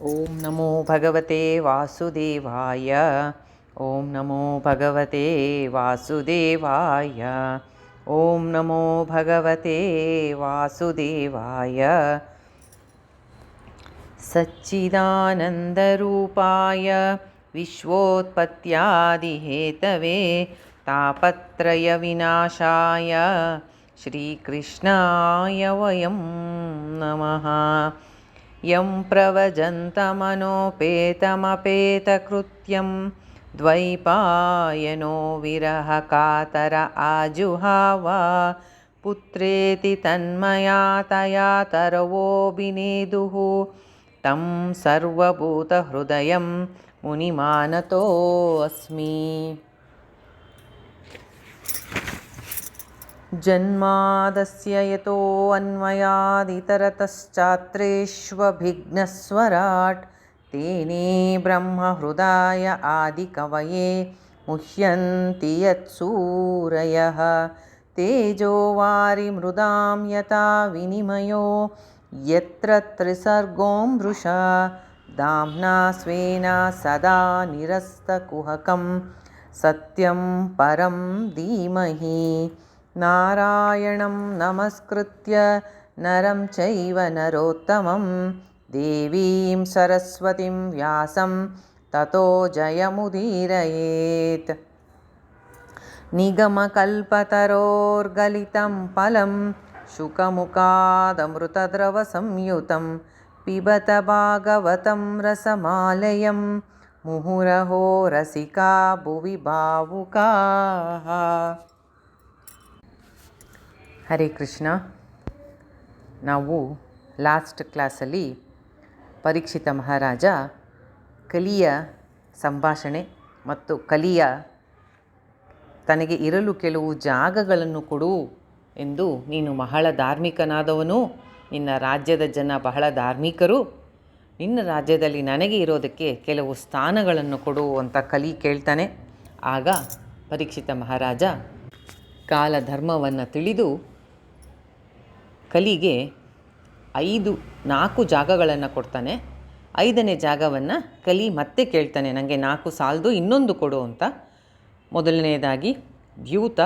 ಓಂ ನಮೋ ಭಗವತೆ ವಾಸುದೇವಾಯ. ಓಂ ನಮೋ ಭಗವತೆ ವಾಸುದೇವಾಯ. ಓಂ ನಮೋ ಭಗವತೆ ವಾಸುದೇವಾಯ. ಸಚ್ಚಿದಾನಂದರೂಪಾಯ ವಿಶ್ವೋತ್ಪತ್ಯಾದಿಹೇತವೇ ತಾಪತ್ರಯ ವಿನಾಶಾಯ ಶ್ರೀಕೃಷ್ಣಾಯ ವಯಂ ನಮಃ. ಯಂ ಪ್ರವಜಂತಮನೋಪೇತಮಪೇತಕೃತ್ಯಂ ದ್ವೈಪಾಯನೋ ವಿರಹ ಕಾತರ ಆಜುಹಾವ ಪುತ್ರೇತಿ ತನ್ಮಯಾ ತಯಾ ತರವೋಭಿನೇದುಃ ತಂ ಸರ್ವಭೂತಹೃದಯಂ ಮುನಿಮಾನತೋऽಸ್ಮಿ. ಜನ್ಮಾದಸ್ಯ ಯತೋ ಅನ್ವಯಾದಿತರತಶ್ಚಾತ್ರೇಷ್ವಭಿಘ್ನಸ್ವರಾಟ್ ತೇನೇ ಬ್ರಹ್ಮಹೃದಾಯ ಆದಿಕವಯೇ ಮುಹ್ಯಂತಿ ಯತ್ಸೂರಯಃ. ತೇಜೋ ವಾರಿಮೃದಾಂ ಯಥಾ ವಿನಿಮಯೋ ಯತ್ರ ತ್ರಿಸರ್ಗೋ ಮೃಷಾ ಧಾಮ್ನಾ ಸ್ವೇನ ಸದಾ ನಿರಸ್ತಕುಹಕಂ ಸತ್ಯಂ ಪರಂ ಧೀಮಹಿ. ನಾರಾಯಣಂ ನಮಸ್ಕೃತ್ಯ ನರಂ ಚೈವ ನರೋತ್ತಮಂ ದೇವೀಂ ಸರಸ್ವತಿಂ ವ್ಯಾಸಂ ತತೋ ಜಯಮುದೀರಯೇತ್. ನಿಗಮಕಲ್ಪತರೋರ್ಗಲಿತಂ ಫಲಂ ಶುಕಮುಖಾದಮೃತದ್ರವಸಂಯುತಂ ಪಿಬತ ಭಾಗವತಂ ರಸಮಾಲಯಂ ಮುಹುರಹೋ ರಸಿಕಾ ಭುವಿ ಭಾವುಕಾಃ. ಹರೇ ಕೃಷ್ಣ. ನಾವು ಲಾಸ್ಟ್ ಕ್ಲಾಸಲ್ಲಿ ಪರೀಕ್ಷಿತ ಮಹಾರಾಜ ಕಲಿಯ ಸಂಭಾಷಣೆ ಮತ್ತು ಕಲಿಯ ತನಗೆ ಇರಲು ಕೆಲವು ಜಾಗಗಳನ್ನು ಕೊಡು ಎಂದು, ನೀನು ಬಹಳ ಧಾರ್ಮಿಕನಾದವನು, ನಿನ್ನ ರಾಜ್ಯದ ಜನ ಬಹಳ ಧಾರ್ಮಿಕರು, ನಿನ್ನ ರಾಜ್ಯದಲ್ಲಿ ನನಗೆ ಇರೋದಕ್ಕೆ ಕೆಲವು ಸ್ಥಾನಗಳನ್ನು ಕೊಡು ಅಂತ ಕಲಿ ಕೇಳ್ತಾನೆ. ಆಗ ಪರೀಕ್ಷಿತ ಮಹಾರಾಜ ಕಾಲಧರ್ಮವನ್ನು ತಿಳಿದು ಕಲಿಗೆ 4 ಜಾಗಗಳನ್ನು ಕೊಡ್ತಾನೆ. 5ನೇ ಜಾಗವನ್ನು ಕಲಿ ಮತ್ತೆ ಕೇಳ್ತಾನೆ, ನನಗೆ 4 ಸಾಲದು, ಇನ್ನೊಂದು ಕೊಡು ಅಂತ. ಮೊದಲನೇದಾಗಿ ದ್ಯೂತ,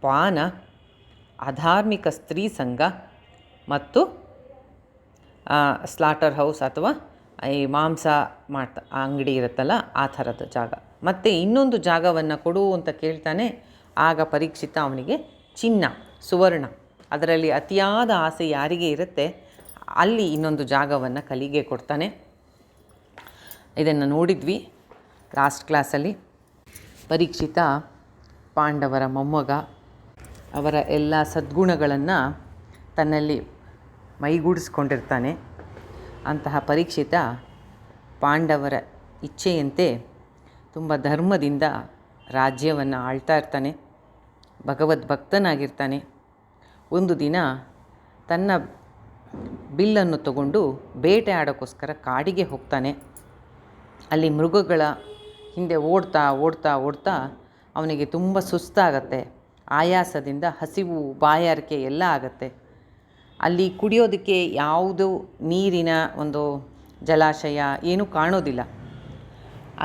ಪಾನ, ಅಧಾರ್ಮಿಕ ಸ್ತ್ರೀ ಸಂಘ ಮತ್ತು ಸ್ಲಾಟರ್ ಹೌಸ್ ಅಥವಾ ಈ ಮಾಂಸ ಅಂಗಡಿ ಇರುತ್ತಲ್ಲ ಆ ಥರದ ಜಾಗ. ಮತ್ತು ಇನ್ನೊಂದು ಜಾಗವನ್ನು ಕೊಡು ಅಂತ ಕೇಳ್ತಾನೆ. ಆಗ ಪರೀಕ್ಷಿತ ಅವನಿಗೆ ಚಿನ್ನ, ಸುವರ್ಣ, ಅದರಲ್ಲಿ ಅತಿಯಾದ ಆಸೆ ಯಾರಿಗೆ ಇರುತ್ತೆ ಅಲ್ಲಿ ಇನ್ನೊಂದು ಜಾಗವನ್ನು ಕಲಿಗೆ ಕೊಡ್ತಾನೆ. ಇದನ್ನು ನೋಡಿದ್ವಿ ಲಾಸ್ಟ್ ಕ್ಲಾಸಲ್ಲಿ. ಪರೀಕ್ಷಿತ ಪಾಂಡವರ ಮೊಮ್ಮಗ, ಅವರ ಎಲ್ಲ ಸದ್ಗುಣಗಳನ್ನು ತನ್ನಲ್ಲಿ ಮೈಗೂಡಿಸ್ಕೊಂಡಿರ್ತಾನೆ. ಅಂತಹ ಪರೀಕ್ಷಿತ ಪಾಂಡವರ ಇಚ್ಛೆಯಂತೆ ತುಂಬ ಧರ್ಮದಿಂದ ರಾಜ್ಯವನ್ನು ಆಳ್ತಾ ಇರ್ತಾನೆ, ಭಗವದ್ಭಕ್ತನಾಗಿರ್ತಾನೆ. ಒಂದು ದಿನ ತನ್ನ ಬಿಲ್ಲನ್ನು ತಗೊಂಡು ಬೇಟೆ ಆಡೋಕ್ಕೋಸ್ಕರ ಕಾಡಿಗೆ ಹೋಗ್ತಾನೆ. ಅಲ್ಲಿ ಮೃಗಗಳ ಹಿಂದೆ ಓಡ್ತಾ ಓಡ್ತಾ ಓಡ್ತಾ ಅವನಿಗೆ ತುಂಬ ಸುಸ್ತಾಗತ್ತೆ. ಆಯಾಸದಿಂದ ಹಸಿವು, ಬಾಯಾರಿಕೆ ಎಲ್ಲ ಆಗತ್ತೆ. ಅಲ್ಲಿ ಕುಡಿಯೋದಕ್ಕೆ ಯಾವುದು ನೀರಿನ ಒಂದು ಜಲಾಶಯ ಏನೂ ಕಾಣೋದಿಲ್ಲ.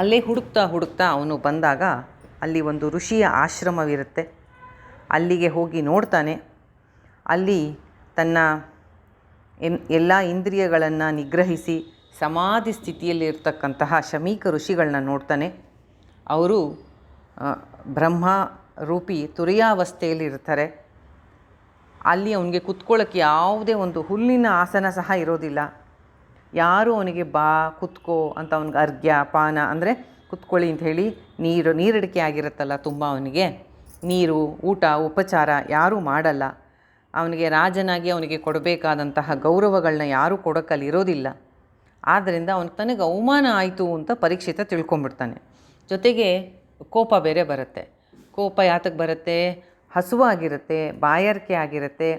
ಅಲ್ಲೇ ಹುಡುಕ್ತಾ ಹುಡುಕ್ತಾ ಅವನು ಬಂದಾಗ ಅಲ್ಲಿ ಒಂದು ಋಷಿಯ ಆಶ್ರಮವಿರುತ್ತೆ. ಅಲ್ಲಿಗೆ ಹೋಗಿ ನೋಡ್ತಾನೆ. ಅಲ್ಲಿ ತನ್ನ ಎಲ್ಲ ಇಂದ್ರಿಯಗಳನ್ನು ನಿಗ್ರಹಿಸಿ ಸಮಾಧಿ ಸ್ಥಿತಿಯಲ್ಲಿರ್ತಕ್ಕಂತಹ ಶಮೀಕ ಋಷಿಗಳನ್ನ ನೋಡ್ತಾನೆ. ಅವರು ಬ್ರಹ್ಮ ರೂಪಿ ತುರಿಯಾವಸ್ಥೆಯಲ್ಲಿ ಇರ್ತಾರೆ. ಅಲ್ಲಿ ಅವನಿಗೆ ಕುತ್ಕೊಳ್ಳೋಕ್ಕೆ ಯಾವುದೇ ಒಂದು ಹುಲ್ಲಿನ ಆಸನ ಸಹ ಇರೋದಿಲ್ಲ. ಯಾರೂ ಅವನಿಗೆ ಬಾ ಕುತ್ಕೋ ಅಂತ ಅವ್ನಿಗೆ ಅರ್ಘ್ಯ ಪಾನ ಅಂದರೆ ಕುತ್ಕೊಳ್ಳಿ ಅಂಥೇಳಿ ನೀರಡಿಕೆ ಆಗಿರುತ್ತಲ್ಲ ತುಂಬ, ಅವನಿಗೆ ನೀರು, ಊಟ, ಉಪಚಾರ ಯಾರೂ ಮಾಡಲ್ಲ. ಅವನಿಗೆ ರಾಜನಾಗಿ ಅವನಿಗೆ ಕೊಡಬೇಕಾದಂತಹ ಗೌರವಗಳನ್ನ ಯಾರೂ ಕೊಡೋಕ್ಕಲ್ಲಿರೋದಿಲ್ಲ. ಆದ್ದರಿಂದ ತನಗೆ ಅವಮಾನ ಆಯಿತು ಅಂತ ಪರೀಕ್ಷಿತ ತಿಳ್ಕೊಂಬಿಡ್ತಾನೆ. ಜೊತೆಗೆ ಕೋಪ ಬೇರೆ ಬರುತ್ತೆ. ಕೋಪ ಯಾತಕ್ಕೆ ಬರುತ್ತೆ? ಹಸುವಾಗಿರುತ್ತೆ, ಬಾಯಾರಿಕೆ ಆಗಿರುತ್ತೆ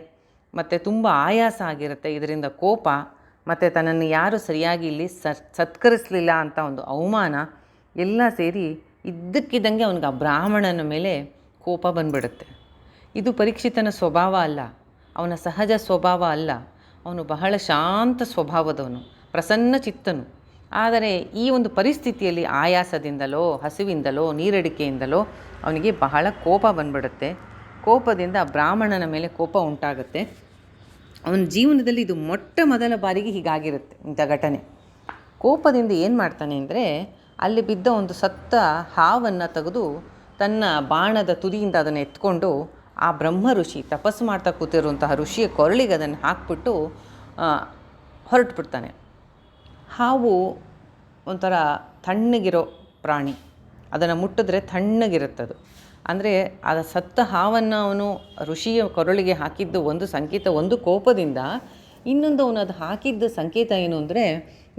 ಮತ್ತು ತುಂಬ ಆಯಾಸ ಆಗಿರುತ್ತೆ. ಇದರಿಂದ ಕೋಪ ಮತ್ತು ತನ್ನನ್ನು ಯಾರು ಸರಿಯಾಗಿ ಇಲ್ಲಿ ಸತ್ಕರಿಸಲಿಲ್ಲ ಅಂತ ಒಂದು ಅವಮಾನ ಎಲ್ಲ ಸೇರಿ ಇದ್ದಕ್ಕಿದ್ದಂಗೆ ಅವನಿಗೆ ಆ ಬ್ರಾಹ್ಮಣನ ಮೇಲೆ ಕೋಪ ಬಂದುಬಿಡುತ್ತೆ. ಇದು ಪರೀಕ್ಷಿತನ ಸ್ವಭಾವ ಅಲ್ಲ, ಅವನ ಸಹಜ ಸ್ವಭಾವ ಅಲ್ಲ. ಅವನು ಬಹಳ ಶಾಂತ ಸ್ವಭಾವದವನು. ಪ್ರಸನ್ನ ಚಿತ್ತನು. ಆದರೆ ಈ ಒಂದು ಪರಿಸ್ಥಿತಿಯಲ್ಲಿ ಆಯಾಸದಿಂದಲೋ ಹಸಿವಿಂದಲೋ ನೀರಡಿಕೆಯಿಂದಲೋ ಅವನಿಗೆ ಬಹಳ ಕೋಪ ಬಂದ್ಬಿಡುತ್ತೆ. ಕೋಪದಿಂದ ಬ್ರಾಹ್ಮಣನ ಮೇಲೆ ಕೋಪ ಉಂಟಾಗುತ್ತೆ. ಅವನ ಜೀವನದಲ್ಲಿ ಇದು ಮೊಟ್ಟ ಮೊದಲ ಬಾರಿಗೆ ಹೀಗಾಗಿರುತ್ತೆ ಇಂಥ ಘಟನೆ. ಕೋಪದಿಂದ ಏನು ಮಾಡ್ತಾನೆ ಅಂದರೆ, ಅಲ್ಲಿ ಬಿದ್ದ ಒಂದು ಸತ್ತ ಹಾವನ್ನು ತೆಗೆದು ತನ್ನ ಬಾಣದ ತುದಿಯಿಂದ ಅದನ್ನು ಎತ್ಕೊಂಡು ಆ ಬ್ರಹ್ಮ ಋಷಿ ತಪಸ್ಸು ಮಾಡ್ತಾ ಕೂತಿರುವಂತಹ ಋಷಿಯ ಕೊರಳಿಗೆ ಅದನ್ನು ಹಾಕ್ಬಿಟ್ಟು ಹೊರಟುಬಿಡ್ತಾನೆ. ಹಾವು ಒಂಥರ ತಣ್ಣಗಿರೋ ಪ್ರಾಣಿ, ಅದನ್ನು ಮುಟ್ಟಿದ್ರೆ ತಣ್ಣಗಿರುತ್ತದು. ಅಂದರೆ ಆ ಸತ್ತ ಹಾವನ್ನು ಅವನು ಋಷಿಯ ಕೊರಳಿಗೆ ಹಾಕಿದ್ದು ಒಂದು ಸಂಕೇತ, ಒಂದು ಕೋಪದಿಂದ. ಇನ್ನೊಂದು ಅವನು ಅದು ಹಾಕಿದ್ದ ಸಂಕೇತ ಏನು ಅಂದರೆ,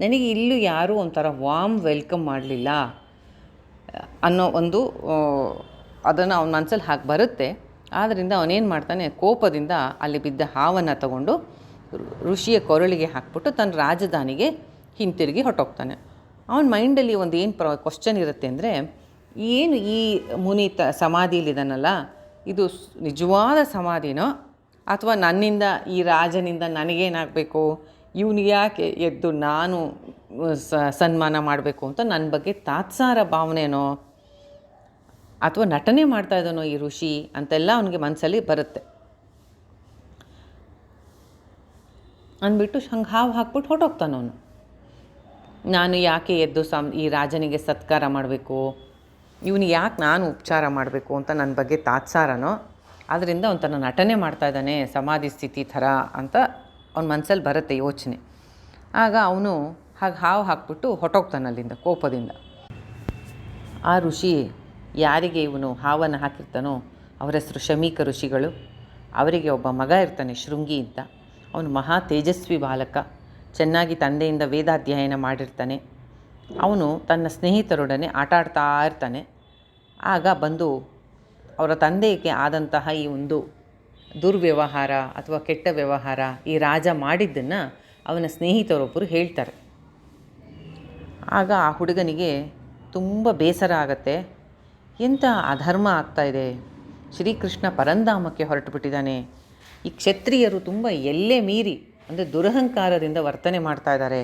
ನನಗೆ ಇಲ್ಲೂ ಯಾರೂ ಒಂಥರ ವಾಮ್ ವೆಲ್ಕಮ್ ಮಾಡಲಿಲ್ಲ ಅನ್ನೋ ಒಂದು ಅದನ್ನು ಅವನ ಮನಸ್ಸಲ್ಲಿ ಹಾಗೆ ಬರುತ್ತೆ. ಆದ್ದರಿಂದ ಅವನೇನು ಮಾಡ್ತಾನೆ, ಕೋಪದಿಂದ ಅಲ್ಲಿ ಬಿದ್ದ ಹಾವನ್ನು ತಗೊಂಡು ಋಷಿಯ ಕೊರಳಿಗೆ ಹಾಕ್ಬಿಟ್ಟು ತನ್ನ ರಾಜಧಾನಿಗೆ ಹಿಂತಿರುಗಿ ಹೊರಟೋಗ್ತಾನೆ. ಅವನ ಮೈಂಡಲ್ಲಿ ಒಂದು ಏನು ಕ್ವಶ್ಚನ್ ಇರುತ್ತೆ ಅಂದರೆ, ಏನು ಈ ಮುನಿ ಸಮಾಧಿಯಲ್ಲಿದ್ದಾನಲ್ಲ, ಇದು ನಿಜವಾದ ಸಮಾಧಿನೋ ಅಥವಾ ನನ್ನಿಂದ ಈ ರಾಜನಿಂದ ನನಗೇನಾಗಬೇಕು, ಇವನಿಗೆ ಯಾಕೆ ಎದ್ದು ನಾನು ಸನ್ಮಾನ ಮಾಡಬೇಕು ಅಂತ ನನ್ನ ಬಗ್ಗೆ ತಾತ್ಸಾರ ಭಾವನೆನೋ ಅಥವಾ ನಟನೆ ಮಾಡ್ತಾ ಇದ್ದಾನೋ ಈ ಋಷಿ ಅಂತೆಲ್ಲ ಅವನಿಗೆ ಮನಸ್ಸಲ್ಲಿ ಬರುತ್ತೆ. ಅಂದ್ಬಿಟ್ಟು ಹಂಗೆ ಹಾವು ಹಾಕ್ಬಿಟ್ಟು ಹೊರಟೋಗ್ತಾನೆ ಅವನು. ನಾನು ಯಾಕೆ ಎದ್ದು ಈ ರಾಜನಿಗೆ ಸತ್ಕಾರ ಮಾಡಬೇಕು, ಇವನಿಗೆ ಯಾಕೆ ನಾನು ಉಪಚಾರ ಮಾಡಬೇಕು ಅಂತ ನನ್ನ ಬಗ್ಗೆ ತಾತ್ಸಾರನೋ, ಅದರಿಂದ ಅವನ ನಟನೆ ಮಾಡ್ತಾ ಇದ್ದಾನೆ ಸಮಾಧಿ ಸ್ಥಿತಿ ಥರ ಅಂತ ಅವನ ಮನಸ್ಸಲ್ಲಿ ಬರುತ್ತೆ ಯೋಚನೆ. ಆಗ ಅವನು ಹಾಗೆ ಹಾವು ಹಾಕ್ಬಿಟ್ಟು ಹೊರಟೋಗ್ತಾನೆ ಅಲ್ಲಿಂದ ಕೋಪದಿಂದ. ಆ ಋಷಿ ಯಾರಿಗೆ ಇವನು ಹಾವನ್ನು ಹಾಕಿರ್ತಾನೋ ಅವರ ಹೆಸರು ಶಮೀಕ ಋಷಿಗಳು. ಅವರಿಗೆ ಒಬ್ಬ ಮಗ ಇರ್ತಾನೆ ಶೃಂಗಿ ಅಂತ. ಅವನು ಮಹಾ ತೇಜಸ್ವಿ ಬಾಲಕ, ಚೆನ್ನಾಗಿ ತಂದೆಯಿಂದ ವೇದಾಧ್ಯಯನ ಮಾಡಿರ್ತಾನೆ. ಅವನು ತನ್ನ ಸ್ನೇಹಿತರೊಡನೆ ಆಟ ಆಡ್ತಾ ಇರ್ತಾನೆ. ಆಗ ಬಂದು ಅವರ ತಂದೆಗೆ ಆದಂತಹ ಈ ಒಂದು ದುರ್ವ್ಯವಹಾರ ಅಥವಾ ಕೆಟ್ಟ ವ್ಯವಹಾರ ಈ ರಾಜ ಮಾಡಿದ್ದನ್ನು ಅವನ ಸ್ನೇಹಿತರೊಬ್ಬರು ಹೇಳ್ತಾರೆ. ಆಗ ಆ ಹುಡುಗನಿಗೆ ತುಂಬ ಬೇಸರ ಆಗತ್ತೆ. ಎಂಥ ಅಧರ್ಮ ಆಗ್ತಾಯಿದೆ, ಶ್ರೀಕೃಷ್ಣ ಪರಂಧಾಮಕ್ಕೆ ಹೊರಟು ಬಿಟ್ಟಿದ್ದಾನೆ. ಈ ಕ್ಷತ್ರಿಯರು ತುಂಬ ಎಲ್ಲೇ ಮೀರಿ ಅಂದರೆ ದುರಹಂಕಾರದಿಂದ ವರ್ತನೆ ಮಾಡ್ತಾ ಇದ್ದಾರೆ.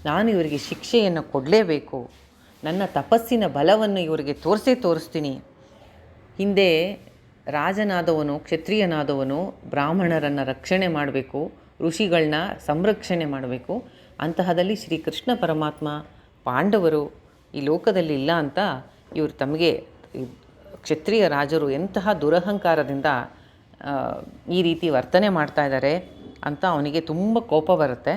ನಾನು ಇವರಿಗೆ ಶಿಕ್ಷೆಯನ್ನು ಕೊಡಲೇಬೇಕು. ನನ್ನ ತಪಸ್ಸಿನ ಬಲವನ್ನು ಇವರಿಗೆ ತೋರಿಸ್ತೀನಿ. ಹಿಂದೆ ರಾಜನಾದವನು, ಕ್ಷತ್ರಿಯನಾದವನು ಬ್ರಾಹ್ಮಣರನ್ನು ರಕ್ಷಣೆ ಮಾಡಬೇಕು, ಋಷಿಗಳನ್ನ ಸಂರಕ್ಷಣೆ ಮಾಡಬೇಕು. ಅಂತಹದಲ್ಲಿ ಶ್ರೀಕೃಷ್ಣ ಪರಮಾತ್ಮ, ಪಾಂಡವರು ಈ ಲೋಕದಲ್ಲಿ ಇಲ್ಲ ಅಂತ ಇವರು ತಮಗೆ ಕ್ಷತ್ರಿಯ ರಾಜರು ಎಂತಹ ದುರಹಂಕಾರದಿಂದ ಈ ರೀತಿ ವರ್ತನೆ ಮಾಡ್ತಾ ಇದ್ದಾರೆ ಅಂತ ಅವನಿಗೆ ತುಂಬ ಕೋಪ ಬರುತ್ತೆ.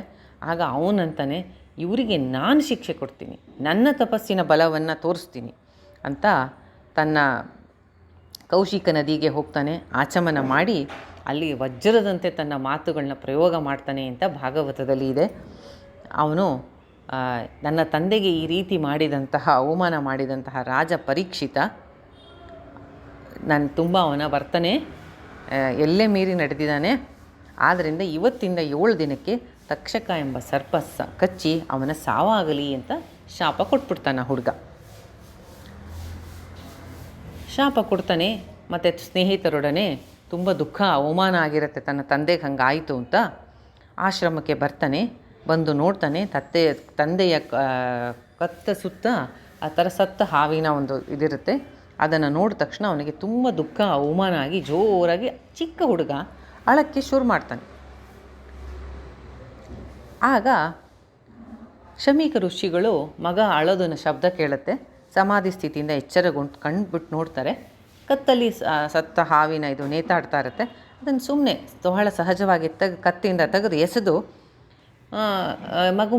ಆಗ ಅವನಂತಾನೆ, ಇವರಿಗೆ ನಾನು ಶಿಕ್ಷೆ ಕೊಡ್ತೀನಿ, ನನ್ನ ತಪಸ್ಸಿನ ಬಲವನ್ನು ತೋರಿಸ್ತೀನಿ ಅಂತ ತನ್ನ ಕೌಶಿಕ ನದಿಗೆ ಹೋಗ್ತಾನೆ. ಆಚಮನ ಮಾಡಿ ಅಲ್ಲಿ ವಜ್ರದಂತೆ ತನ್ನ ಮಾತುಗಳನ್ನ ಪ್ರಯೋಗ ಮಾಡ್ತಾನೆ ಅಂತ ಭಾಗವತದಲ್ಲಿ ಇದೆ. ಅವನು ನನ್ನ ತಂದೆಗೆ ಈ ರೀತಿ ಮಾಡಿದಂತಹ ಅವಮಾನ ಮಾಡಿದಂತಹ ರಾಜ ಪರೀಕ್ಷಿತ, ನಾನು ತುಂಬ ಅವನ ವರ್ತನೆ ಎಲ್ಲೇ ಮೀರಿ ನಡೆದಿದ್ದಾನೆ. ಆದ್ದರಿಂದ ಇವತ್ತಿಂದ 7 ದಿನಕ್ಕೆ ತಕ್ಷಕ ಎಂಬ ಸರ್ಪ ಕಚ್ಚಿ ಅವನ ಸಾವಾಗಲಿ ಅಂತ ಶಾಪ ಕೊಟ್ಬಿಡ್ತಾನೆ ಹುಡುಗ. ಶಾಪ ಕೊಡ್ತಾನೆ. ಮತ್ತು ಸ್ನೇಹಿತರೊಡನೆ ತುಂಬ ದುಃಖ ಅವಮಾನ ಆಗಿರುತ್ತೆ, ತನ್ನ ತಂದೆಗೆ ಹಂಗಾಯಿತು ಅಂತ ಆಶ್ರಮಕ್ಕೆ ಬರ್ತಾನೆ. ಬಂದು ನೋಡ್ತಾನೆ, ತಂದೆಯ ಕತ್ತ ಸುತ್ತ ಆ ಥರ ಸತ್ತ ಹಾವಿನ ಒಂದು ಇದಿರುತ್ತೆ. ಅದನ್ನು ನೋಡಿದ ತಕ್ಷಣ ಅವನಿಗೆ ತುಂಬ ದುಃಖ ಅವಮಾನ ಆಗಿ ಜೋರಾಗಿ ಚಿಕ್ಕ ಹುಡುಗ ಅಳಕ್ಕೆ ಶುರು ಮಾಡ್ತಾನೆ. ಆಗ ಶಮೀಕ ಋಷಿಗಳು ಮಗ ಅಳೋದನ್ನ ಶಬ್ದ ಕೇಳುತ್ತೆ. ಸಮಾಧಿ ಸ್ಥಿತಿಯಿಂದ ಎಚ್ಚರಗೊಂಡು ಕಂಡುಬಿಟ್ಟು ನೋಡ್ತಾರೆ. ಕತ್ತಲ್ಲಿ ಸತ್ತ ಹಾವಿನ ಇದು ನೇತಾಡ್ತಾ ಇರುತ್ತೆ. ಅದನ್ನು ಸುಮ್ಮನೆ ಬಹಳ ಸಹಜವಾಗಿ ಕತ್ತಿಯಿಂದ ತೆಗೆದು ಎಸೆದು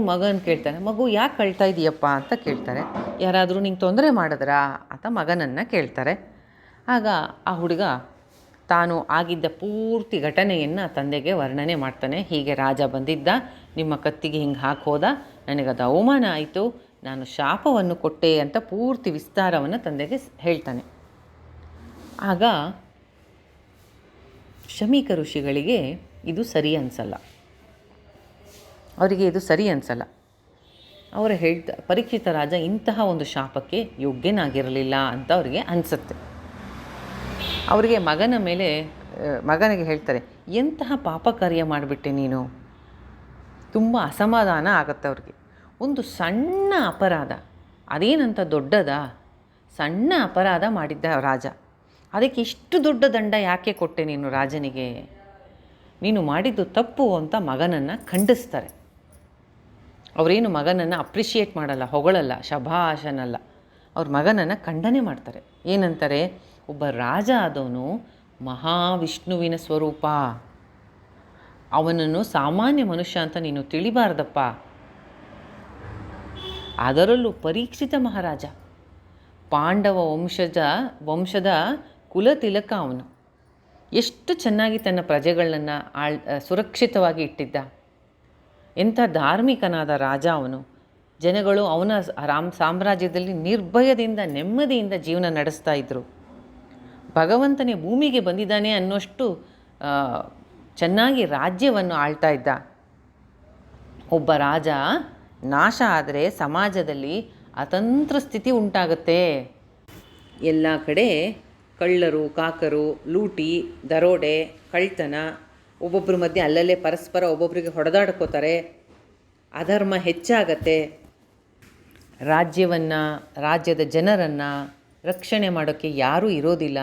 ಮಗನ ಕೇಳ್ತಾನೆ, ಮಗು ಯಾಕೆ ಅಳ್ತಾ ಇದೆಯಪ್ಪ ಅಂತ ಕೇಳ್ತಾರೆ. ಯಾರಾದರೂ ನಿಂಗೆ ತೊಂದರೆ ಮಾಡಿದ್ರಾ ಅಂತ ಮಗನನ್ನು ಕೇಳ್ತಾರೆ. ಆಗ ಆ ಹುಡುಗ ತಾನು ಆಗಿದ್ದ ಪೂರ್ತಿ ಘಟನೆಯನ್ನು ತಂದೆಗೆ ವರ್ಣನೆ ಮಾಡ್ತಾನೆ. ಹೀಗೆ ರಾಜ ಬಂದಿದ್ದ, ನಿಮ್ಮ ಕತ್ತಿಗೆ ಹಿಂಗೆ ಹಾಕೋದ, ನನಗದು ಅವಮಾನ ಆಯಿತು, ನಾನು ಶಾಪವನ್ನು ಕೊಟ್ಟೆ ಅಂತ ಪೂರ್ತಿ ವಿಸ್ತಾರವನ್ನು ತಂದೆಗೆ ಹೇಳ್ತಾನೆ. ಆಗ ಶಮೀಕ ಋಷಿಗಳಿಗೆ ಇದು ಸರಿ ಅನಿಸಲ್ಲ. ಅವರಿಗೆ ಇದು ಸರಿ ಅನಿಸಲ್ಲ. ಅವರು ಪರೀಕ್ಷಿತ ರಾಜ ಇಂತಹ ಒಂದು ಶಾಪಕ್ಕೆ ಯೋಗ್ಯನಾಗಿರಲಿಲ್ಲ ಅಂತ ಅವರಿಗೆ ಅನಿಸುತ್ತೆ. ಅವರಿಗೆ ಮಗನಿಗೆ ಹೇಳ್ತಾರೆ, ಎಂತಹ ಪಾಪ ಕಾರ್ಯ ಮಾಡಿಬಿಟ್ಟೆ ನೀನು, ತುಂಬ ಅಸಮಾಧಾನ ಆಗುತ್ತೆ ಅವ್ರಿಗೆ. ಒಂದು ಸಣ್ಣ ಅಪರಾಧ, ಅದೇನಂತ ದೊಡ್ಡದಾ? ಸಣ್ಣ ಅಪರಾಧ ಮಾಡಿದ್ದ ರಾಜ, ಅದಕ್ಕೆ ಇಷ್ಟು ದೊಡ್ಡ ದಂಡ ಯಾಕೆ ಕೊಟ್ಟೆ ನೀನು ರಾಜನಿಗೆ? ನೀನು ಮಾಡಿದ್ದು ತಪ್ಪು ಅಂತ ಮಗನನ್ನು ಖಂಡಿಸ್ತಾರೆ. ಅವರೇನು ಮಗನನ್ನು ಅಪ್ರಿಷಿಯೇಟ್ ಮಾಡಲ್ಲ, ಹೊಗಳಲ್ಲ, ಶಭಾಷನಲ್ಲ. ಅವ್ರ ಮಗನನ್ನು ಖಂಡನೆ ಮಾಡ್ತಾರೆ. ಏನಂತಾರೆ? ಒಬ್ಬ ರಾಜ ಆದವನು ಮಹಾವಿಷ್ಣುವಿನ ಸ್ವರೂಪ, ಅವನನ್ನು ಸಾಮಾನ್ಯ ಮನುಷ್ಯ ಅಂತ ನೀನು ತಿಳಿಬಾರ್ದಪ್ಪ. ಅದರಲ್ಲೂ ಪರೀಕ್ಷಿತ ಮಹಾರಾಜ, ಪಾಂಡವ ವಂಶದ ಕುಲತಿಲಕ ಅವನು. ಎಷ್ಟು ಚೆನ್ನಾಗಿ ತನ್ನ ಪ್ರಜೆಗಳನ್ನು ಸುರಕ್ಷಿತವಾಗಿ ಇಟ್ಟಿದ್ದ. ಎಂಥ ಧಾರ್ಮಿಕನಾದ ರಾಜ ಅವನು. ಜನಗಳು ಅವನ ಸಾಮ್ರಾಜ್ಯದಲ್ಲಿ ನಿರ್ಭಯದಿಂದ ನೆಮ್ಮದಿಯಿಂದ ಜೀವನ ನಡೆಸ್ತಾ ಇದ್ದರು. ಭಗವಂತನೇ ಭೂಮಿಗೆ ಬಂದಿದ್ದಾನೆ ಅನ್ನೋಷ್ಟು ಚೆನ್ನಾಗಿ ರಾಜ್ಯವನ್ನು ಆಳ್ತಾ ಇದ್ದ. ಒಬ್ಬ ರಾಜ ನಾಶ ಆದರೆ ಸಮಾಜದಲ್ಲಿ ಅತಂತ್ರ ಸ್ಥಿತಿ ಉಂಟಾಗುತ್ತೆ. ಎಲ್ಲ ಕಡೆ ಕಳ್ಳರು, ಕಾಕರು, ಲೂಟಿ, ದರೋಡೆ, ಕಳ್ತನ, ಒಬ್ಬೊಬ್ಬರ ಮಧ್ಯೆ ಅಲ್ಲಲ್ಲೇ ಪರಸ್ಪರ ಒಬ್ಬೊಬ್ಬರಿಗೆ ಹೊಡೆದಾಡ್ಕೋತಾರೆ. ಅಧರ್ಮ ಹೆಚ್ಚಾಗತ್ತೆ. ರಾಜ್ಯದ ಜನರನ್ನು ರಕ್ಷಣೆ ಮಾಡೋಕ್ಕೆ ಯಾರೂ ಇರೋದಿಲ್ಲ.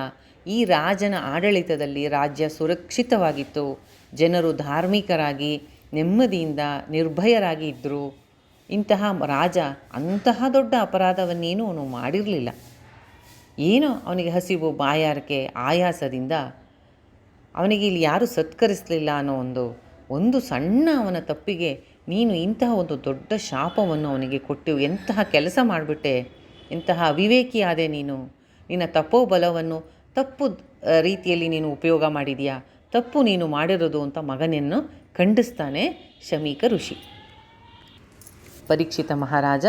ಈ ರಾಜನ ಆಡಳಿತದಲ್ಲಿ ರಾಜ್ಯ ಸುರಕ್ಷಿತವಾಗಿತ್ತು. ಜನರು ಧಾರ್ಮಿಕರಾಗಿ ನೆಮ್ಮದಿಯಿಂದ ನಿರ್ಭಯರಾಗಿ ಇದ್ದರು. ಇಂತಹ ರಾಜ ಅಂತಹ ದೊಡ್ಡ ಅಪರಾಧವನ್ನೇನೂ ಅವನು ಮಾಡಿರಲಿಲ್ಲ. ಏನೋ ಅವನಿಗೆ ಹಸಿವು, ಬಾಯಾರಿಕೆ, ಆಯಾಸದಿಂದ ಅವನಿಗೆ ಇಲ್ಲಿ ಯಾರೂ ಸತ್ಕರಿಸಲಿಲ್ಲ ಅನ್ನೋ ಒಂದು ಸಣ್ಣ ಅವನ ತಪ್ಪಿಗೆ ನೀನು ಇಂತಹ ಒಂದು ದೊಡ್ಡ ಶಾಪವನ್ನು ಅವನಿಗೆ ಕೊಟ್ಟು ಎಂತಹ ಕೆಲಸ ಮಾಡಿಬಿಟ್ಟೆ, ಎಂತಹ ಅವಿವೇಕಿಯಾದೆ ನೀನು. ನಿನ್ನ ತಪೋಬಲವನ್ನು ತಪ್ಪು ರೀತಿಯಲ್ಲಿ ನೀನು ಉಪಯೋಗ ಮಾಡಿದೀಯಾ, ತಪ್ಪು ನೀನು ಮಾಡಿರೋದು ಅಂತ ಮಗನನ್ನು ಖಂಡಿಸ್ತಾನೆ ಶಮೀಕ ಋಷಿ. ಪರೀಕ್ಷಿತ ಮಹಾರಾಜ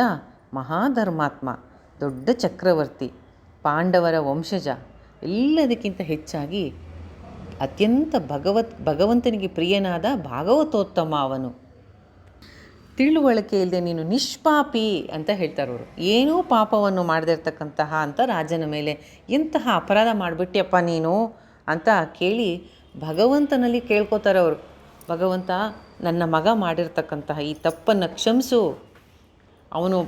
ಮಹಾಧರ್ಮಾತ್ಮ, ದೊಡ್ಡ ಚಕ್ರವರ್ತಿ, ಪಾಂಡವರ ವಂಶಜ, ಎಲ್ಲದಕ್ಕಿಂತ ಹೆಚ್ಚಾಗಿ ಅತ್ಯಂತ ಭಗವಂತನಿಗೆ ಪ್ರಿಯನಾದ ಭಾಗವತೋತ್ತಮ ಅವನು. ತಿಳುವಳಿಕೆ ಇಲ್ಲದೆ ನೀನು ನಿಷ್ಪಾಪಿ ಅಂತ ಹೇಳ್ತಾರವರು. ಏನೂ ಪಾಪವನ್ನು ಮಾಡದಿರ್ತಕ್ಕಂತಹ ಅಂತ ರಾಜನ ಮೇಲೆ ಎಂತಹ ಅಪರಾಧ ಮಾಡಿಬಿಟ್ಟಿಯಪ್ಪ ನೀನು ಅಂತ ಕೇಳಿ ಭಗವಂತನಲ್ಲಿ ಕೇಳ್ಕೋತಾರೆ ಅವರು. ಭಗವಂತ, ನನ್ನ ಮಗ ಮಾಡಿರ್ತಕ್ಕಂತಹ ಈ ತಪ್ಪನ್ನು ಕ್ಷಮಿಸು. ಅವನು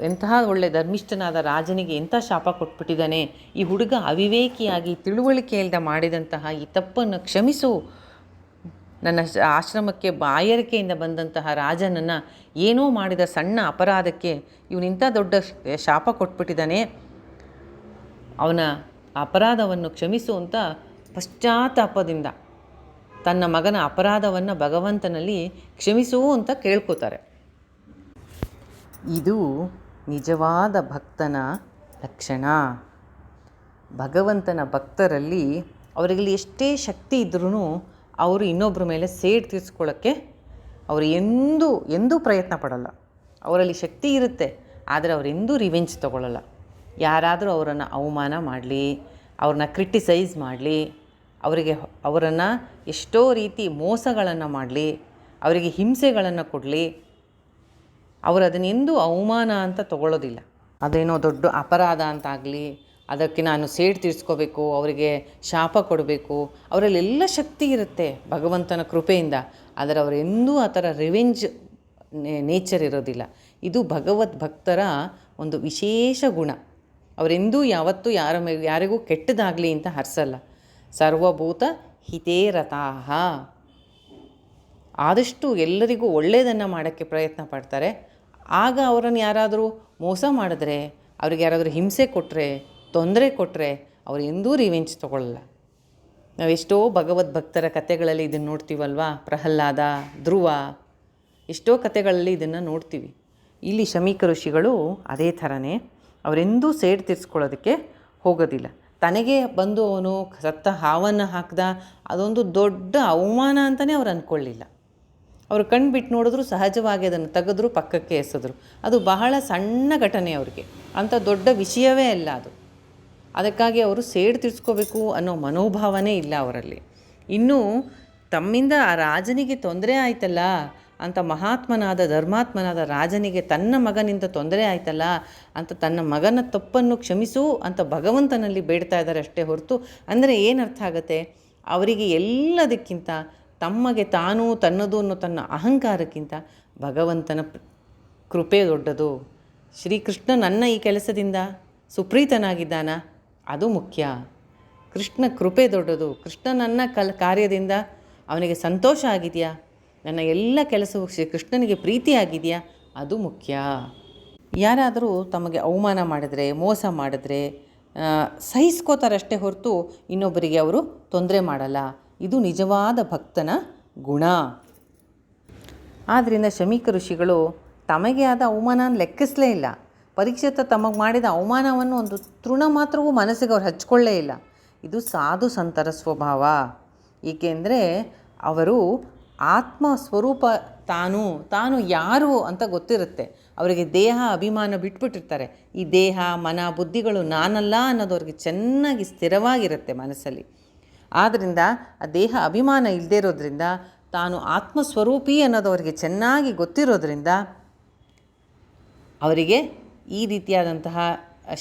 ಎಂತಹ ಒಳ್ಳೆ ಧರ್ಮಿಷ್ಠನಾದ ರಾಜನಿಗೆ ಎಂಥ ಶಾಪ ಕೊಟ್ಬಿಟ್ಟಿದ್ದಾನೆ. ಈ ಹುಡುಗ ಅವಿವೇಕಿಯಾಗಿ ತಿಳುವಳಿಕೆ ಇಲ್ಲದೆ ಮಾಡಿದಂತಹ ಈ ತಪ್ಪನ್ನು ಕ್ಷಮಿಸು. ನನ್ನ ಆಶ್ರಮಕ್ಕೆ ಬಾಯಾರಿಕೆಯಿಂದ ಬಂದಂತಹ ರಾಜನನ್ನು ಏನೋ ಮಾಡಿದ ಸಣ್ಣ ಅಪರಾಧಕ್ಕೆ ಇವನಿಂಥ ದೊಡ್ಡ ಶಾಪ ಕೊಟ್ಬಿಟ್ಟಿದ್ದಾನೆ. ಅವನ ಅಪರಾಧವನ್ನು ಕ್ಷಮಿಸು ಅಂತ ಪಶ್ಚಾತ್ತಾಪದಿಂದ ತನ್ನ ಮಗನ ಅಪರಾಧವನ್ನು ಭಗವಂತನಲ್ಲಿ ಕ್ಷಮಿಸು ಅಂತ ಕೇಳ್ಕೋತಾರೆ. ಇದು ನಿಜವಾದ ಭಕ್ತನ ಲಕ್ಷಣ. ಭಗವಂತನ ಭಕ್ತರಲ್ಲಿ ಅವರಲ್ಲಿ ಎಷ್ಟೇ ಶಕ್ತಿ ಇದ್ರೂ ಅವರು ಇನ್ನೊಬ್ಬರ ಮೇಲೆ ಸೇಡು ತೀರಿಸ್ಕೊಳ್ಳೋಕ್ಕೆ ಅವರು ಎಂದೂ ಪ್ರಯತ್ನ ಪಡಲ್ಲ. ಅವರಲ್ಲಿ ಶಕ್ತಿ ಇರುತ್ತೆ, ಆದರೆ ಅವರೆಂದೂ ರಿವೆಂಜ್ ತಗೊಳ್ಳಲ್ಲ. ಯಾರಾದರೂ ಅವರನ್ನು ಅವಮಾನ ಮಾಡಲಿ, ಅವ್ರನ್ನ ಕ್ರಿಟಿಸೈಸ್ ಮಾಡಲಿ, ಅವರನ್ನು ಎಷ್ಟೋ ರೀತಿ ಮೋಸಗಳನ್ನು ಮಾಡಲಿ, ಅವರಿಗೆ ಹಿಂಸೆಗಳನ್ನು ಕೊಡಲಿ, ಅವರು ಅದನ್ನೆಂದೂ ಅವಮಾನ ಅಂತ ತಗೊಳ್ಳೋದಿಲ್ಲ. ಅದೇನೋ ದೊಡ್ಡ ಅಪರಾಧ ಅಂತಾಗಲಿ, ಅದಕ್ಕೆ ನಾನು ಸೇಡು ತೀರಿಸ್ಕೋಬೇಕು, ಅವರಿಗೆ ಶಾಪ ಕೊಡಬೇಕು, ಅವರಲ್ಲೆಲ್ಲ ಶಕ್ತಿ ಇರುತ್ತೆ ಭಗವಂತನ ಕೃಪೆಯಿಂದ. ಆದರೆ ಅವರೆಂದೂ ಆ ಥರ ರಿವೆಂಜ್ ನೇಚರ್ ಇರೋದಿಲ್ಲ. ಇದು ಭಗವದ್ ಭಕ್ತರ ಒಂದು ವಿಶೇಷ ಗುಣ. ಅವರೆಂದೂ ಯಾವತ್ತೂ ಯಾರಿಗೂ ಕೆಟ್ಟದಾಗಲಿ ಅಂತ ಹರಿಸಲ್ಲ. ಸರ್ವಭೂತ ಹಿತೇ ರತಾಹ, ಆದಷ್ಟು ಎಲ್ಲರಿಗೂ ಒಳ್ಳೆಯದನ್ನು ಮಾಡೋಕ್ಕೆ ಪ್ರಯತ್ನ ಪಡ್ತಾರೆ. ಆಗ ಅವರನ್ನು ಯಾರಾದರೂ ಮೋಸ ಮಾಡಿದ್ರೆ, ಅವ್ರಿಗೆ ಯಾರಾದರೂ ಹಿಂಸೆ ಕೊಟ್ಟರೆ, ತೊಂದರೆ ಕೊಟ್ಟರೆ ಅವರು ಎಂದೂ ರಿವೆಂಜ್ ತೊಗೊಳ್ಳಲ್ಲ. ನಾವೆಷ್ಟೋ ಭಗವದ್ ಭಕ್ತರ ಕಥೆಗಳಲ್ಲಿ ಇದನ್ನು ನೋಡ್ತೀವಲ್ವಾ. ಪ್ರಹ್ಲಾದ, ಧ್ರುವ, ಎಷ್ಟೋ ಕಥೆಗಳಲ್ಲಿ ಇದನ್ನು ನೋಡ್ತೀವಿ. ಇಲ್ಲಿ ಶಮೀಕ ಋಷಿಗಳು ಅದೇ ಥರನೇ. ಅವರೆಂದೂ ಸೇಡು ತೀರಿಸ್ಕೊಳ್ಳೋದಕ್ಕೆ ಹೋಗೋದಿಲ್ಲ. ತನಗೆ ಬಂದು ಅವನು ಸತ್ತ ಹಾವನ್ನು ಹಾಕ್ದ, ಅದೊಂದು ದೊಡ್ಡ ಅವಮಾನ ಅಂತಲೇ ಅವ್ರು ಅಂದ್ಕೊಳ್ಳಿಲ್ಲ. ಅವರು ಕಣ್ಣು ಬಿಟ್ಟು ನೋಡಿದ್ರು, ಸಹಜವಾಗಿ ಅದನ್ನು ತೆಗೆದ್ರು, ಪಕ್ಕಕ್ಕೆ ಎಸೆದ್ರು. ಅದು ಬಹಳ ಸಣ್ಣ ಘಟನೆ ಅವ್ರಿಗೆ, ಅಂಥ ದೊಡ್ಡ ವಿಷಯವೇ ಅಲ್ಲ ಅದು. ಅದಕ್ಕಾಗಿ ಅವರು ಸೇಡು ತೀರಿಸ್ಕೋಬೇಕು ಅನ್ನೋ ಮನೋಭಾವನೆ ಇಲ್ಲ ಅವರಲ್ಲಿ. ಇನ್ನೂ ತಮ್ಮಿಂದ ಆ ರಾಜನಿಗೆ ತೊಂದರೆ ಆಯ್ತಲ್ಲ ಅಂತ, ಮಹಾತ್ಮನಾದ ಧರ್ಮಾತ್ಮನಾದ ರಾಜನಿಗೆ ತನ್ನ ಮಗನಿಂದ ತೊಂದರೆ ಆಯ್ತಲ್ಲ ಅಂತ ತನ್ನ ಮಗನ ತಪ್ಪನ್ನು ಕ್ಷಮಿಸು ಅಂತ ಭಗವಂತನಲ್ಲಿ ಬೇಡ್ತಾ ಇದ್ದಾರೆ ಅಷ್ಟೇ ಹೊರತು. ಅಂದರೆ ಏನರ್ಥ ಆಗುತ್ತೆ? ಅವರಿಗೆ ಎಲ್ಲದಕ್ಕಿಂತ ತಮಗೆ ತಾನು ತನ್ನದು ಅನ್ನೋ ತನ್ನ ಅಹಂಕಾರಕ್ಕಿಂತ ಭಗವಂತನ ಕೃಪೆ ದೊಡ್ಡದು. ಶ್ರೀಕೃಷ್ಣ ನನ್ನ ಈ ಕೆಲಸದಿಂದ ಸುಪ್ರೀತನಾಗಿದ್ದಾನ, ಅದು ಮುಖ್ಯ. ಕೃಷ್ಣ ಕೃಪೆ ದೊಡ್ಡದು. ಕೃಷ್ಣ ನನ್ನ ಕಾರ್ಯದಿಂದ ಅವನಿಗೆ ಸಂತೋಷ ಆಗಿದೆಯಾ, ನನ್ನ ಎಲ್ಲ ಕೆಲಸವು ಶ್ರೀಕೃಷ್ಣನಿಗೆ ಪ್ರೀತಿಯಾಗಿದೆಯಾ, ಅದು ಮುಖ್ಯ. ಯಾರಾದರೂ ತಮಗೆ ಅವಮಾನ ಮಾಡಿದ್ರೆ, ಮೋಸ ಮಾಡಿದ್ರೆ ಸಹಿಸ್ಕೋತಾರಷ್ಟೇ ಹೊರತು ಇನ್ನೊಬ್ಬರಿಗೆ ಅವರು ತೊಂದರೆ ಮಾಡಲ್ಲ. ಇದು ನಿಜವಾದ ಭಕ್ತನ ಗುಣ. ಆದ್ದರಿಂದ ಶಮೀಕ ಋಷಿಗಳು ತಮಗೆ ಆದ ಅವಮಾನ ಲೆಕ್ಕಿಸಲೇ ಇಲ್ಲ. ಪರೀಕ್ಷಿತ ತಮಗೆ ಮಾಡಿದ ಅವಮಾನವನ್ನು ಒಂದು ತೃಣ ಮಾತ್ರವೂ ಮನಸ್ಸಿಗೆ ಅವ್ರು ಹಚ್ಕೊಳ್ಳೇ ಇಲ್ಲ. ಇದು ಸಾಧು ಸಂತರ ಸ್ವಭಾವ. ಏಕೆಂದರೆ ಅವರು ಆತ್ಮ ಸ್ವರೂಪ, ತಾನು ಯಾರು ಅಂತ ಗೊತ್ತಿರುತ್ತೆ. ಅವರಿಗೆ ದೇಹ ಅಭಿಮಾನ ಬಿಟ್ಬಿಟ್ಟಿರ್ತಾರೆ. ಈ ದೇಹ ಮನ ಬುದ್ಧಿಗಳು ನಾನಲ್ಲ ಅನ್ನೋದು ಅವ್ರಿಗೆ ಚೆನ್ನಾಗಿ ಸ್ಥಿರವಾಗಿರುತ್ತೆ ಮನಸ್ಸಲ್ಲಿ. ಆದ್ದರಿಂದ ಆ ದೇಹ ಅಭಿಮಾನ ಇಲ್ಲದೇ ಇರೋದ್ರಿಂದ, ತಾನು ಆತ್ಮಸ್ವರೂಪಿ ಅನ್ನೋದು ಅವರಿಗೆ ಚೆನ್ನಾಗಿ ಗೊತ್ತಿರೋದ್ರಿಂದ ಅವರಿಗೆ ಈ ರೀತಿಯಾದಂತಹ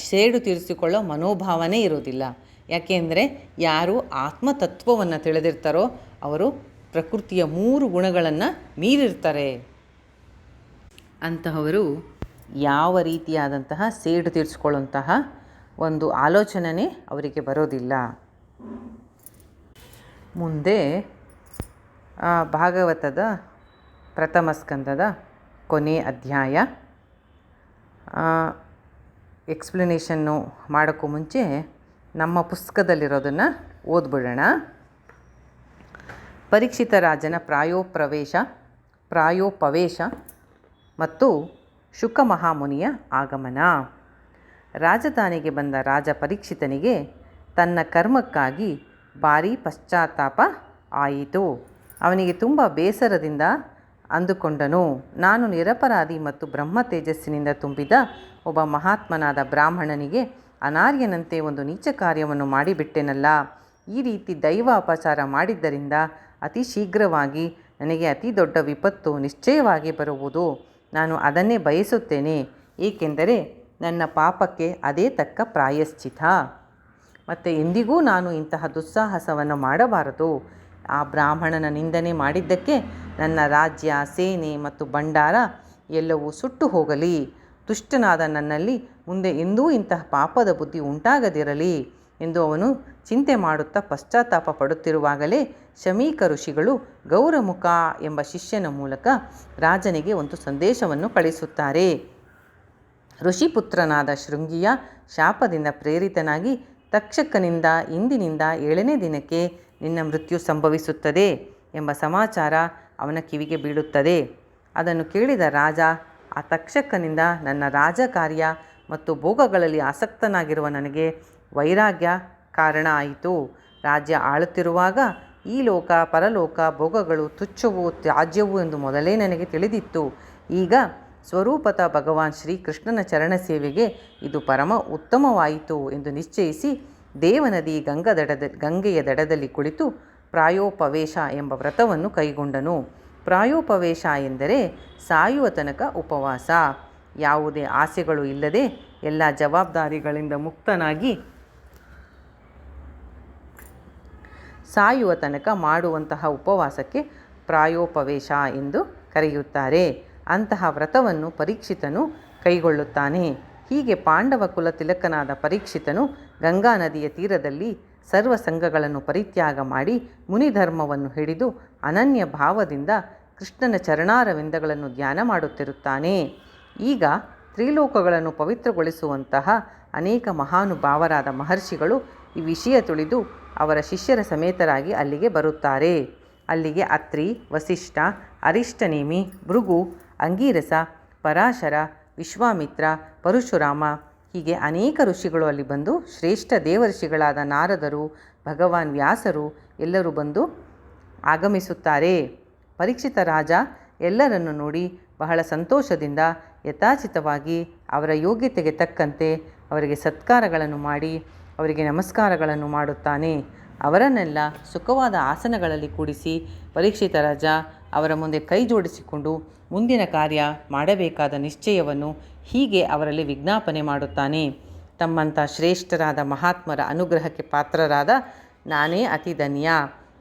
ಸೇಡು ತೀರಿಸಿಕೊಳ್ಳೋ ಮನೋಭಾವನೆ ಇರೋದಿಲ್ಲ. ಯಾಕೆಂದರೆ ಯಾರು ಆತ್ಮತತ್ವವನ್ನು ತಿಳಿದಿರ್ತಾರೋ ಅವರು ಪ್ರಕೃತಿಯ 3 ಗುಣಗಳನ್ನು ಮೀರಿರ್ತಾರೆ. ಅಂತಹವರು ಯಾವ ರೀತಿಯಾದಂತಹ ಸೇಡು ತೀರಿಸಿಕೊಳ್ಳುವಂತಹ ಒಂದು ಆಲೋಚನೆ ಅವರಿಗೆ ಬರೋದಿಲ್ಲ. ಮುಂದೆ ಭಾಗವತದ ಪ್ರಥಮ ಸ್ಕಂದದ ಕೊನೆ ಅಧ್ಯಾಯ. ಎಕ್ಸ್ಪ್ಲನೇಷನ್ನು ಮಾಡೋಕ್ಕೂ ಮುಂಚೆ ನಮ್ಮ ಪುಸ್ತಕದಲ್ಲಿರೋದನ್ನು ಓದ್ಬಿಡೋಣ. ಪರೀಕ್ಷಿತ ರಾಜನ ಪ್ರಾಯೋಪವೇಶ ಮತ್ತು ಶುಕ ಮಹಾಮುನಿಯ ಆಗಮನ. ರಾಜಧಾನಿಗೆ ಬಂದ ರಾಜ ಪರೀಕ್ಷಿತನಿಗೆ ತನ್ನ ಕರ್ಮಕ್ಕಾಗಿ ಭಾರೀ ಪಶ್ಚಾತ್ತಾಪ ಆಯಿತು. ಅವನಿಗೆ ತುಂಬ ಬೇಸರದಿಂದ ಅಂದುಕೊಂಡನು, ನಾನು ನಿರಪರಾಧಿ ಮತ್ತು ಬ್ರಹ್ಮ ತೇಜಸ್ಸಿನಿಂದ ತುಂಬಿದ ಒಬ್ಬ ಮಹಾತ್ಮನಾದ ಬ್ರಾಹ್ಮಣನಿಗೆ ಅನಾರ್ಯನಂತೆ ಒಂದು ನೀಚ ಕಾರ್ಯವನ್ನು ಮಾಡಿಬಿಟ್ಟೆನಲ್ಲ. ಈ ರೀತಿ ದೈವ ಅಪಚಾರ ಮಾಡಿದ್ದರಿಂದ ಅತಿ ಶೀಘ್ರವಾಗಿ ನನಗೆ ಅತಿ ದೊಡ್ಡ ವಿಪತ್ತು ನಿಶ್ಚಯವಾಗಿ ಬರುವುದು. ನಾನು ಅದನ್ನೇ ಬಯಸುತ್ತೇನೆ, ಏಕೆಂದರೆ ನನ್ನ ಪಾಪಕ್ಕೆ ಅದೇ ತಕ್ಕ ಪ್ರಾಯಶ್ಚಿತ. ಮತ್ತು ಎಂದಿಗೂ ನಾನು ಇಂತಹ ದುಸ್ಸಾಹಸವನ್ನು ಮಾಡಬಾರದು. ಆ ಬ್ರಾಹ್ಮಣನ ನಿಂದನೆ ಮಾಡಿದ್ದಕ್ಕೆ ನನ್ನ ರಾಜ್ಯ, ಸೇನೆ ಮತ್ತು ಭಂಡಾರ ಎಲ್ಲವೂ ಸುಟ್ಟು ಹೋಗಲಿ. ದುಷ್ಟನಾದ ನನ್ನಲ್ಲಿ ಮುಂದೆ ಎಂದೂ ಇಂತಹ ಪಾಪದ ಬುದ್ಧಿ ಉಂಟಾಗದಿರಲಿ ಎಂದು ಅವನು ಚಿಂತೆ ಮಾಡುತ್ತಾ ಪಶ್ಚಾತ್ತಾಪ ಪಡುತ್ತಿರುವಾಗಲೇ ಶಮೀಕ ಋಷಿಗಳು ಗೌರಮುಖ ಎಂಬ ಶಿಷ್ಯನ ಮೂಲಕ ರಾಜನಿಗೆ ಒಂದು ಸಂದೇಶವನ್ನು ಕಳಿಸುತ್ತಾರೆ. ಋಷಿಪುತ್ರನಾದ ಶೃಂಗಿಯ ಶಾಪದಿಂದ ಪ್ರೇರಿತನಾಗಿ ತಕ್ಷಕನಿಂದ ಇಂದಿನಿಂದ 7ನೇ ದಿನಕ್ಕೆ ನಿನ್ನ ಮೃತ್ಯು ಸಂಭವಿಸುತ್ತದೆ ಎಂಬ ಸಮಾಚಾರ ಅವನ ಕಿವಿಗೆ ಬೀಳುತ್ತದೆ. ಅದನ್ನು ಕೇಳಿದ ರಾಜ ಆ ತಕ್ಷಕನಿಂದ ನನ್ನ ರಾಜಕಾರ್ಯ ಮತ್ತು ಭೋಗಗಳಲ್ಲಿ ಆಸಕ್ತನಾಗಿರುವ ನನಗೆ ವೈರಾಗ್ಯ ಕಾರಣ ಆಯಿತು. ರಾಜ್ಯ ಆಳುತ್ತಿರುವಾಗ ಈ ಲೋಕ ಪರಲೋಕ ಭೋಗಗಳು ತುಚ್ಛವೂ ತ್ಯಾಜ್ಯವೂ ಎಂದು ಮೊದಲೇ ನನಗೆ ತಿಳಿದಿತ್ತು. ಈಗ ಸ್ವರೂಪತಃ ಭಗವಾನ್ ಶ್ರೀಕೃಷ್ಣನ ಚರಣ ಸೇವೆಗೆ ಇದು ಪರಮ ಉತ್ತಮವಾಯಿತು ಎಂದು ನಿಶ್ಚಯಿಸಿ ದೇವನದಿ ಗಂಗೆಯ ದಡದಲ್ಲಿ ಕುಳಿತು ಪ್ರಾಯೋಪವೇಶ ಎಂಬ ವ್ರತವನ್ನು ಕೈಗೊಂಡನು. ಪ್ರಾಯೋಪವೇಶ ಎಂದರೆ ಸಾಯುವ ತನಕ ಉಪವಾಸ. ಯಾವುದೇ ಆಸೆಗಳು ಇಲ್ಲದೆ ಎಲ್ಲ ಜವಾಬ್ದಾರಿಗಳಿಂದ ಮುಕ್ತನಾಗಿ ಸಾಯುವ ತನಕ ಮಾಡುವಂತಹ ಉಪವಾಸಕ್ಕೆ ಪ್ರಾಯೋಪವೇಶ ಎಂದು ಕರೆಯುತ್ತಾರೆ. ಅಂತಹ ವ್ರತವನ್ನು ಪರೀಕ್ಷಿತನು ಕೈಗೊಳ್ಳುತ್ತಾನೆ. ಹೀಗೆ ಪಾಂಡವ ಕುಲ ತಿಲಕನಾದ ಪರೀಕ್ಷಿತನು ಗಂಗಾ ನದಿಯ ತೀರದಲ್ಲಿ ಸರ್ವ ಸಂಘಗಳನ್ನು ಪರಿತ್ಯಾಗ ಮಾಡಿ ಮುನಿಧರ್ಮವನ್ನು ಹಿಡಿದು ಅನನ್ಯ ಭಾವದಿಂದ ಕೃಷ್ಣನ ಚರಣಾರವಿಂದಗಳನ್ನು ಧ್ಯಾನ ಮಾಡುತ್ತಿರುತ್ತಾನೆ. ಈಗ ತ್ರಿಲೋಕಗಳನ್ನು ಪವಿತ್ರಗೊಳಿಸುವಂತಹ ಅನೇಕ ಮಹಾನುಭಾವರಾದ ಮಹರ್ಷಿಗಳು ಈ ವಿಷಯ ತಿಳಿದು ಅವರ ಶಿಷ್ಯರ ಸಮೇತರಾಗಿ ಅಲ್ಲಿಗೆ ಬರುತ್ತಾರೆ. ಅಲ್ಲಿಗೆ ಅತ್ರಿ, ವಸಿಷ್ಠ, ಅರಿಷ್ಟನೇಮಿ, ಭೃಗು, ಅಂಗೀರಸ, ಪರಾಶರ, ವಿಶ್ವಾಮಿತ್ರ, ಪರಶುರಾಮ ಹೀಗೆ ಅನೇಕ ಋಷಿಗಳು ಅಲ್ಲಿ ಬಂದು ಶ್ರೇಷ್ಠ ದೇವಋಷಿಗಳಾದ ನಾರದರು, ಭಗವಾನ್ ವ್ಯಾಸರು ಎಲ್ಲರೂ ಬಂದು ಆಗಮಿಸುತ್ತಾರೆ. ಪರೀಕ್ಷಿತ ರಾಜ ಎಲ್ಲರನ್ನು ನೋಡಿ ಬಹಳ ಸಂತೋಷದಿಂದ ಯಥಾಚಿತವಾಗಿ ಅವರ ಯೋಗ್ಯತೆಗೆ ತಕ್ಕಂತೆ ಅವರಿಗೆ ಸತ್ಕಾರಗಳನ್ನು ಮಾಡಿ ಅವರಿಗೆ ನಮಸ್ಕಾರಗಳನ್ನು ಮಾಡುತ್ತಾನೆ. ಅವರನ್ನೆಲ್ಲ ಸುಖವಾದ ಆಸನಗಳಲ್ಲಿ ಕೂಡಿಸಿ ಪರೀಕ್ಷಿತ ರಾಜ ಅವರ ಮುಂದೆ ಕೈ ಜೋಡಿಸಿಕೊಂಡು ಮುಂದಿನ ಕಾರ್ಯ ಮಾಡಬೇಕಾದ ನಿಶ್ಚಯವನ್ನು ಹೀಗೆ ಅವರಲ್ಲಿ ವಿಜ್ಞಾಪನೆ ಮಾಡುತ್ತಾನೆ. ತಮ್ಮಂಥ ಶ್ರೇಷ್ಠರಾದ ಮಹಾತ್ಮರ ಅನುಗ್ರಹಕ್ಕೆ ಪಾತ್ರರಾದ ನಾನೇ ಅತಿ ಧನ್ಯ.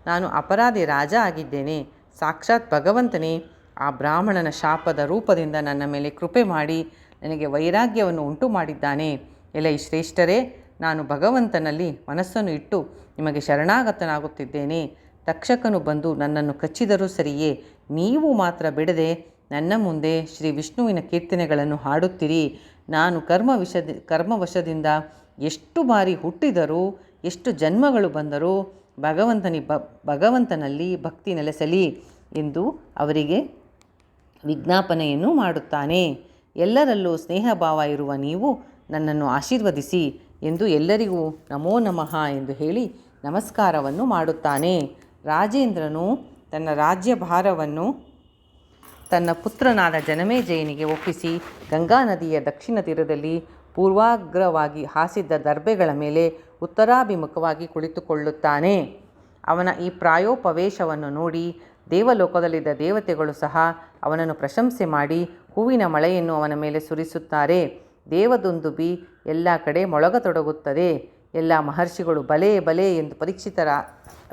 ನಾನು ಅಪರಾಧಿ ರಾಜ ಆಗಿದ್ದೇನೆ. ಸಾಕ್ಷಾತ್ ಭಗವಂತನೇ ಆ ಬ್ರಾಹ್ಮಣನ ಶಾಪದ ರೂಪದಿಂದ ನನ್ನ ಮೇಲೆ ಕೃಪೆ ಮಾಡಿ ನನಗೆ ವೈರಾಗ್ಯವನ್ನು ಉಂಟು ಮಾಡಿದ್ದಾನೆ. ಎಲೈ ಶ್ರೇಷ್ಠರೇ, ನಾನು ಭಗವಂತನಲ್ಲಿ ಮನಸ್ಸನ್ನು ಇಟ್ಟು ನಿಮಗೆ ಶರಣಾಗತನಾಗುತ್ತಿದ್ದೇನೆ. ತಕ್ಷಕನು ಬಂದು ನನ್ನನ್ನು ಕಚ್ಚಿದರೂ ಸರಿಯೇ, ನೀವು ಮಾತ್ರ ಬಿಡದೆ ನನ್ನ ಮುಂದೆ ಶ್ರೀ ವಿಷ್ಣುವಿನ ಕೀರ್ತನೆಗಳನ್ನು ಹಾಡುತ್ತೀರಿ. ನಾನು ಕರ್ಮವಶದಿಂದ ಎಷ್ಟು ಬಾರಿ ಹುಟ್ಟಿದರೂ ಎಷ್ಟು ಜನ್ಮಗಳು ಬಂದರೂ ಭಗವಂತನಲ್ಲಿ ಭಕ್ತಿ ನೆಲೆಸಲಿ ಎಂದು ಅವರಿಗೆ ವಿಜ್ಞಾಪನೆಯನ್ನು ಮಾಡುತ್ತಾನೆ. ಎಲ್ಲರಲ್ಲೂ ಸ್ನೇಹಭಾವ ಇರುವ ನೀವು ನನ್ನನ್ನು ಆಶೀರ್ವದಿಸಿ ಎಂದು ಎಲ್ಲರಿಗೂ ನಮೋ ನಮಃ ಎಂದು ಹೇಳಿ ನಮಸ್ಕಾರವನ್ನು ಮಾಡುತ್ತಾನೆ. ರಾಜೇಂದ್ರನು ತನ್ನ ರಾಜ್ಯಭಾರವನ್ನು ತನ್ನ ಪುತ್ರನಾದ ಜನಮೇಜಯನಿಗೆ ಒಪ್ಪಿಸಿ ಗಂಗಾ ನದಿಯ ದಕ್ಷಿಣ ತೀರದಲ್ಲಿ ಪೂರ್ವಾಗ್ರವಾಗಿ ಹಾಸಿದ್ದ ದರ್ಬೆಗಳ ಮೇಲೆ ಉತ್ತರಾಭಿಮುಖವಾಗಿ ಕುಳಿತುಕೊಳ್ಳುತ್ತಾನೆ. ಅವನ ಈ ಪ್ರಾಯೋಪವೇಶವನ್ನು ನೋಡಿ ದೇವಲೋಕದಲ್ಲಿದ್ದ ದೇವತೆಗಳು ಸಹ ಅವನನ್ನು ಪ್ರಶಂಸೆ ಮಾಡಿ ಹೂವಿನ ಮಳೆಯನ್ನು ಅವನ ಮೇಲೆ ಸುರಿಸುತ್ತಾರೆ. ದೇವದುಂದುಬಿ ಎಲ್ಲ ಕಡೆ ಮೊಳಗತೊಡಗುತ್ತದೆ. ಎಲ್ಲ ಮಹರ್ಷಿಗಳು ಬಲೆ ಬಲೆ ಎಂದು ಪರೀಕ್ಷಿತ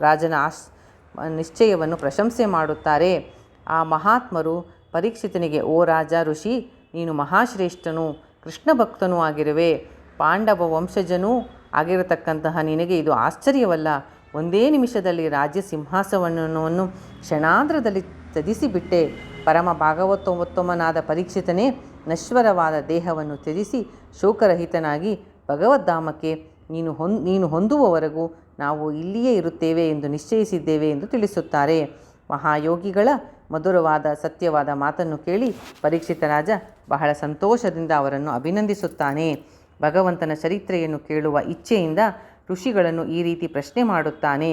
ರಾಜನ ನಿಶ್ಚಯವನ್ನು ಪ್ರಶಂಸೆ ಮಾಡುತ್ತಾರೆ. ಆ ಮಹಾತ್ಮರು ಪರೀಕ್ಷಿತನಿಗೆ, ಓ ರಾಜ ಋಷಿ, ನೀನು ಮಹಾಶ್ರೇಷ್ಠನೂ ಕೃಷ್ಣ ಭಕ್ತನೂ ಆಗಿರುವೆ. ಪಾಂಡವ ವಂಶಜನೂ ಆಗಿರತಕ್ಕಂತಹ ನಿನಗೆ ಇದು ಆಶ್ಚರ್ಯವಲ್ಲ. ಒಂದೇ ನಿಮಿಷದಲ್ಲಿ ರಾಜ್ಯ ಸಿಂಹಾಸನವನ್ನು ಕ್ಷಣಾಂಧ್ರದಲ್ಲಿ ತ್ಯಜಿಸಿಬಿಟ್ಟೆ. ಪರಮ ಭಾಗವತೋತ್ತಮನಾದ ಪರೀಕ್ಷಿತನೇ, ನಶ್ವರವಾದ ದೇಹವನ್ನು ತ್ಯಜಿಸಿ ಶೋಕರಹಿತನಾಗಿ ಭಗವದ್ಧಾಮಕ್ಕೆ ನೀನು ಹೊಂದುವವರೆಗೂ ನಾವು ಇಲ್ಲಿಯೇ ಇರುತ್ತೇವೆ ಎಂದು ನಿಶ್ಚಯಿಸಿದ್ದೇವೆ ಎಂದು ತಿಳಿಸುತ್ತಾರೆ. ಮಹಾಯೋಗಿಗಳ ಮಧುರವಾದ ಸತ್ಯವಾದ ಮಾತನ್ನು ಕೇಳಿ ಪರೀಕ್ಷಿತ ರಾಜ ಬಹಳ ಸಂತೋಷದಿಂದ ಅವರನ್ನು ಅಭಿನಂದಿಸುತ್ತಾನೆ. ಭಗವಂತನ ಚರಿತ್ರೆಯನ್ನು ಕೇಳುವ ಇಚ್ಛೆಯಿಂದ ಋಷಿಗಳನ್ನು ಈ ರೀತಿ ಪ್ರಶ್ನೆ ಮಾಡುತ್ತಾನೆ.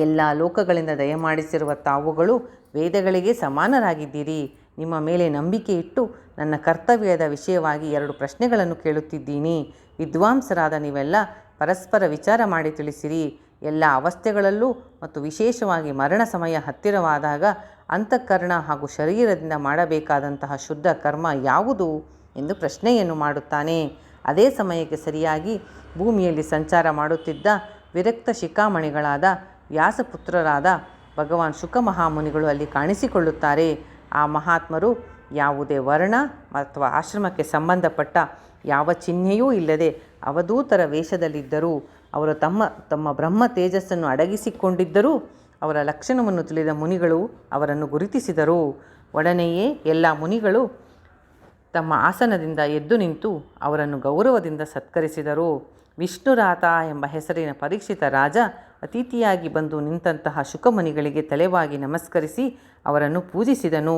ಎಲ್ಲ ಲೋಕಗಳಿಂದ ದಯಮಾಡಿಸಿರುವ ತಾವುಗಳು ವೇದಗಳಿಗೆ ಸಮಾನರಾಗಿದ್ದೀರಿ. ನಿಮ್ಮ ಮೇಲೆ ನಂಬಿಕೆ ಇಟ್ಟು ನನ್ನ ಕರ್ತವ್ಯದ ವಿಷಯವಾಗಿ 2 ಪ್ರಶ್ನೆಗಳನ್ನು ಕೇಳುತ್ತಿದ್ದೀನಿ. ವಿದ್ವಾಂಸರಾದ ನೀವೆಲ್ಲ ಪರಸ್ಪರ ವಿಚಾರ ಮಾಡಿ ತಿಳಿಸಿರಿ. ಎಲ್ಲ ಅವಸ್ಥೆಗಳಲ್ಲೂ ಮತ್ತು ವಿಶೇಷವಾಗಿ ಮರಣ ಸಮಯ ಹತ್ತಿರವಾದಾಗ ಅಂತಃಕರಣ ಹಾಗೂ ಶರೀರದಿಂದ ಮಾಡಬೇಕಾದಂತಹ ಶುದ್ಧ ಕರ್ಮ ಯಾವುದು ಎಂದು ಪ್ರಶ್ನೆಯನ್ನು ಮಾಡುತ್ತಾನೆ. ಅದೇ ಸಮಯಕ್ಕೆ ಸರಿಯಾಗಿ ಭೂಮಿಯಲ್ಲಿ ಸಂಚಾರ ಮಾಡುತ್ತಿದ್ದ ವಿರಕ್ತ ಶಿಖಾಮಣಿಗಳಾದ ವ್ಯಾಸಪುತ್ರರಾದ ಭಗವಾನ್ ಶುಕ ಮಹಾಮುನಿಗಳು ಅಲ್ಲಿ ಕಾಣಿಸಿಕೊಳ್ಳುತ್ತಾರೆ. ಆ ಮಹಾತ್ಮರು ಯಾವುದೇ ವರ್ಣ ಅಥವಾ ಆಶ್ರಮಕ್ಕೆ ಸಂಬಂಧಪಟ್ಟ ಯಾವ ಚಿಹ್ನೆಯೂ ಇಲ್ಲದೆ ಅವಧೂತರ ವೇಷದಲ್ಲಿದ್ದರು. ಅವರು ತಮ್ಮ ಬ್ರಹ್ಮ ತೇಜಸ್ಸನ್ನು ಅಡಗಿಸಿಕೊಂಡಿದ್ದರೂ ಅವರ ಲಕ್ಷಣವನ್ನು ತಿಳಿದ ಮುನಿಗಳು ಅವರನ್ನು ಗುರುತಿಸಿದರು. ಒಡನೆಯೇ ಎಲ್ಲ ಮುನಿಗಳು ತಮ್ಮ ಆಸನದಿಂದ ಎದ್ದು ನಿಂತು ಅವರನ್ನು ಗೌರವದಿಂದ ಸತ್ಕರಿಸಿದರು. ವಿಷ್ಣುರಾತ ಎಂಬ ಹೆಸರಿನ ಪರೀಕ್ಷಿತ ರಾಜ ಅತಿಥಿಯಾಗಿ ಬಂದು ನಿಂತಹ ಶುಕಮುನಿಗಳಿಗೆ ತಲೆವಾಗಿ ನಮಸ್ಕರಿಸಿ ಅವರನ್ನು ಪೂಜಿಸಿದನು.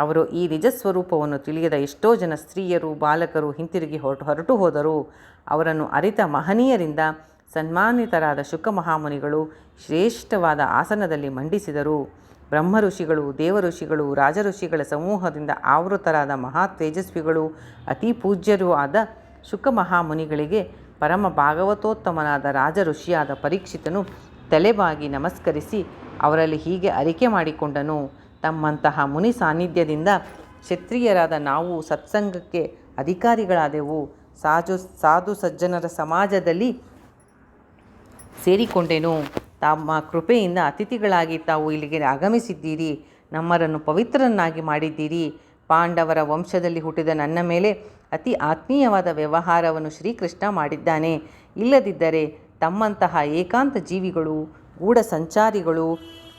ಅವರು ಈ ನಿಜಸ್ವರೂಪವನ್ನು ತಿಳಿಯದ ಎಷ್ಟೋ ಜನ ಸ್ತ್ರೀಯರು ಬಾಲಕರು ಹಿಂತಿರುಗಿ ಹೊರಟು ಹೋದರು. ಅವರನ್ನು ಅರಿತ ಮಹನೀಯರಿಂದ ಸನ್ಮಾನಿತರಾದ ಶುಕ ಮಹಾಮುನಿಗಳು ಶ್ರೇಷ್ಠವಾದ ಆಸನದಲ್ಲಿ ಮಂಡಿಸಿದರು. ಬ್ರಹ್ಮ ಋಷಿಗಳು, ದೇವ ಋಷಿಗಳು, ರಾಜ ಋಷಿಗಳ ಸಮೂಹದಿಂದ ಆವೃತರಾದ ಮಹಾ ತೇಜಸ್ವಿಗಳು, ಅತಿ ಪೂಜ್ಯರೂ ಆದ ಶುಕ ಮಹಾಮುನಿಗಳಿಗೆ ಪರಮ ಭಾಗವತೋತ್ತಮನಾದ ರಾಜ ಋಷಿಯಾದ ಪರೀಕ್ಷಿತನು ತಲೆಬಾಗಿ ನಮಸ್ಕರಿಸಿ ಅವರಲ್ಲಿ ಹೀಗೆ ಅರಿಕೆ ಮಾಡಿಕೊಂಡನು. ತಮ್ಮಂತಹ ಮುನಿ ಸಾನ್ನಿಧ್ಯದಿಂದ ಕ್ಷತ್ರಿಯರಾದ ನಾವು ಸತ್ಸಂಗಕ್ಕೆ ಅಧಿಕಾರಿಗಳಾದೆವು. ಸಾಧು ಸಜ್ಜನರ ಸಮಾಜದಲ್ಲಿ ಸೇರಿಕೊಂಡೆನು. ತಮ್ಮ ಕೃಪೆಯಿಂದ ಅತಿಥಿಗಳಾಗಿ ತಾವು ಇಲ್ಲಿಗೆ ಆಗಮಿಸಿದ್ದೀರಿ. ನಮ್ಮರನ್ನು ಪವಿತ್ರರನ್ನಾಗಿ ಮಾಡಿದ್ದೀರಿ. ಪಾಂಡವರ ವಂಶದಲ್ಲಿ ಹುಟ್ಟಿದ ನನ್ನ ಮೇಲೆ ಅತಿ ಆತ್ಮೀಯವಾದ ವ್ಯವಹಾರವನ್ನು ಶ್ರೀಕೃಷ್ಣ ಮಾಡಿದ್ದಾನೆ. ಇಲ್ಲದಿದ್ದರೆ ತಮ್ಮಂತಹ ಏಕಾಂತ ಜೀವಿಗಳು, ಗೂಢ ಸಂಚಾರಿಗಳು,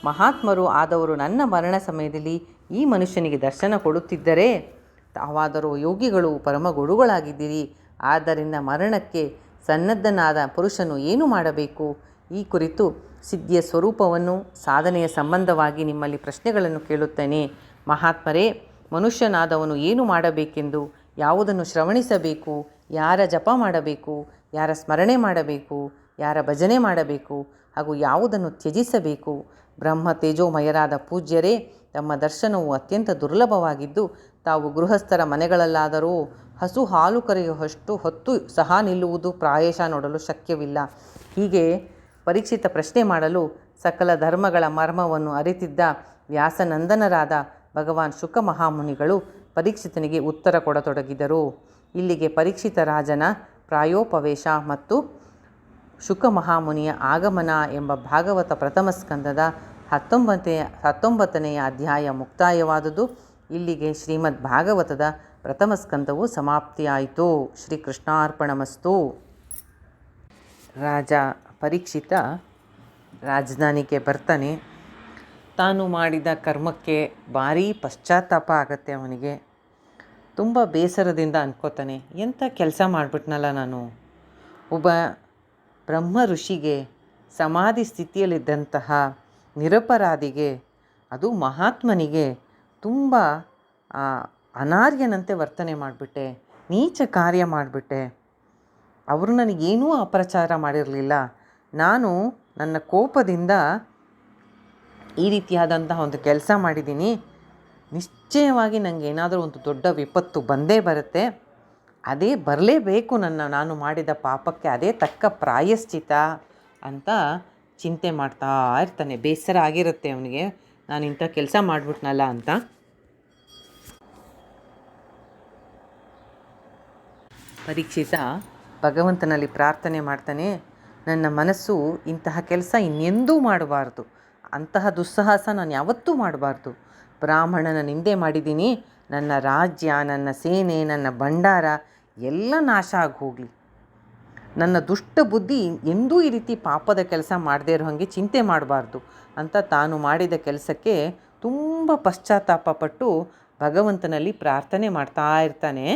ಮಹಾತ್ಮರು ಆದವರು ನನ್ನ ಮರಣ ಸಮಯದಲ್ಲಿ ಈ ಮನುಷ್ಯನಿಗೆ ದರ್ಶನ ಕೊಡುತ್ತಿದ್ದರೆ ತಾವಾದರೂ ಯೋಗಿಗಳು, ಪರಮ ಗುರುಗಳಾಗಿದ್ದೀರಿ. ಆದ್ದರಿಂದ ಮರಣಕ್ಕೆ ಸನ್ನದ್ಧನಾದ ಪುರುಷನು ಏನು ಮಾಡಬೇಕು? ಈ ಕುರಿತು ಸಿದ್ಧಿಯ ಸ್ವರೂಪವನ್ನು, ಸಾಧನೆಯ ಸಂಬಂಧವಾಗಿ ನಿಮ್ಮಲ್ಲಿ ಪ್ರಶ್ನೆಗಳನ್ನು ಕೇಳುತ್ತೇನೆ. ಮಹಾತ್ಮರೇ, ಮನುಷ್ಯನಾದವನು ಏನು ಮಾಡಬೇಕೆಂದು, ಯಾವುದನ್ನು ಶ್ರವಣಿಸಬೇಕು, ಯಾರ ಜಪ ಮಾಡಬೇಕು, ಯಾರ ಸ್ಮರಣೆ ಮಾಡಬೇಕು, ಯಾರ ಭಜನೆ ಮಾಡಬೇಕು ಹಾಗೂ ಯಾವುದನ್ನು ತ್ಯಜಿಸಬೇಕು? ಬ್ರಹ್ಮ ತೇಜೋಮಯರಾದ ಪೂಜ್ಯರೇ, ತಮ್ಮ ದರ್ಶನವು ಅತ್ಯಂತ ದುರ್ಲಭವಾಗಿದ್ದು ತಾವು ಗೃಹಸ್ಥರ ಮನೆಗಳಲ್ಲಾದರೂ ಹಸು ಹಾಲು ಕರೆಯುವಷ್ಟು ಹೊತ್ತು ಸಹ ನಿಲ್ಲುವುದು ಪ್ರಾಯಶಃ ನೋಡಲು ಶಕ್ಯವಿಲ್ಲ. ಹೀಗೆ ಪರೀಕ್ಷಿತ ಪ್ರಶ್ನೆ ಮಾಡಲು ಸಕಲ ಧರ್ಮಗಳ ಮರ್ಮವನ್ನು ಅರಿತಿದ್ದ ವ್ಯಾಸನಂದನರಾದ ಭಗವಾನ್ ಶುಕ ಮಹಾಮುನಿಗಳು ಪರೀಕ್ಷಿತನಿಗೆ ಉತ್ತರ ಕೊಡತೊಡಗಿದರು. ಇಲ್ಲಿಗೆ ಪರೀಕ್ಷಿತ ರಾಜನ ಪ್ರಾಯೋಪವೇಶ ಮತ್ತು ಶುಕ ಮಹಾಮುನಿಯ ಆಗಮನ ಎಂಬ ಭಾಗವತ ಪ್ರಥಮ ಸ್ಕಂದದ 19ನೆಯ ಅಧ್ಯಾಯ ಮುಕ್ತಾಯವಾದುದು. ಇಲ್ಲಿಗೆ ಶ್ರೀಮದ್ ಭಾಗವತದ ಪ್ರಥಮ ಸ್ಕಂದವು ಸಮಾಪ್ತಿಯಾಯಿತು. ಶ್ರೀಕೃಷ್ಣಾರ್ಪಣಮಸ್ತು. ರಾಜ ಪರೀಕ್ಷಿತ ರಾಜಧಾನಿಗೆ ಬರ್ತಾನೆ. ತಾನು ಮಾಡಿದ ಕರ್ಮಕ್ಕೆ ಭಾರೀ ಪಶ್ಚಾತ್ತಾಪ ಆಗತ್ತೆ ಅವನಿಗೆ. ತುಂಬ ಬೇಸರದಿಂದ ಅನ್ಕೋತಾನೆ, ಎಂಥ ಕೆಲಸ ಮಾಡಿಬಿಟ್ನಲ್ಲ ನಾನು. ಒಬ್ಬ ಬ್ರಹ್ಮ ಋಷಿಗೆ, ಸಮಾಧಿ ಸ್ಥಿತಿಯಲ್ಲಿದ್ದಂತಹ ನಿರಪರಾಧಿಗೆ, ಅದು ಮಹಾತ್ಮನಿಗೆ ತುಂಬ ಅನಾರ್ಯನಂತೆ ವರ್ತನೆ ಮಾಡಿಬಿಟ್ಟೆ, ನೀಚ ಕಾರ್ಯ ಮಾಡಿಬಿಟ್ಟೆ. ಅವರು ನನಗೇನೂ ಅಪಚಾರ ಮಾಡಿರಲಿಲ್ಲ. ನಾನು ನನ್ನ ಕೋಪದಿಂದ ಈ ರೀತಿಯಾದಂತಹ ಒಂದು ಕೆಲಸ ಮಾಡಿದ್ದೀನಿ. ನಿಶ್ಚಯವಾಗಿ ನನಗೆ ಏನಾದರೂ ಒಂದು ದೊಡ್ಡ ವಿಪತ್ತು ಬಂದೇ ಬರುತ್ತೆ. ಅದೇ ಬರಲೇಬೇಕು, ನಾನು ಮಾಡಿದ ಪಾಪಕ್ಕೆ ಅದೇ ತಕ್ಕ ಪ್ರಾಯಶ್ಚಿತ ಅಂತ ಚಿಂತೆ ಮಾಡ್ತಾ ಇರ್ತಾನೆ. ಬೇಸರ ಆಗಿರುತ್ತೆ ಅವನಿಗೆ, ನಾನು ಇಂಥ ಕೆಲಸ ಮಾಡಿಬಿಟ್ನಲ್ಲ ಅಂತ. ಪರೀಕ್ಷಿತ ಭಗವಂತನಲ್ಲಿ ಪ್ರಾರ್ಥನೆ ಮಾಡ್ತಾನೆ, ನನ್ನ ಮನಸ್ಸು ಇಂತಹ ಕೆಲಸ ಇನ್ನೆಂದೂ ಮಾಡಬಾರ್ದು, ಅಂತಹ ದುಸ್ಸಾಹಸ ನಾನು ಯಾವತ್ತೂ ಮಾಡಬಾರ್ದು. ಬ್ರಾಹ್ಮಣನ ನಿಂದೆ ಮಾಡಿದ್ದೀನಿ, ನನ್ನ ರಾಜ್ಯ, ನನ್ನ ಸೇನೆ, ನನ್ನ ಭಂಡಾರ ಎಲ್ಲ ನಾಶ ಆಗಿ ಹೋಗಲಿ. ನನ್ನ ದುಷ್ಟ ಬುದ್ಧಿ ಎಂದೂ ಈ ರೀತಿ ಪಾಪದ ಕೆಲಸ ಮಾಡದೇ ಇರೋ ಹಾಗೆ ಚಿಂತೆ ಮಾಡಬಾರ್ದು ಅಂತ ತಾನು ಮಾಡಿದ ಕೆಲಸಕ್ಕೆ ತುಂಬ ಪಶ್ಚಾತ್ತಾಪಪಟ್ಟು ಭಗವಂತನಲ್ಲಿ ಪ್ರಾರ್ಥನೆ ಮಾಡ್ತಾ ಇರ್ತಾನೆ.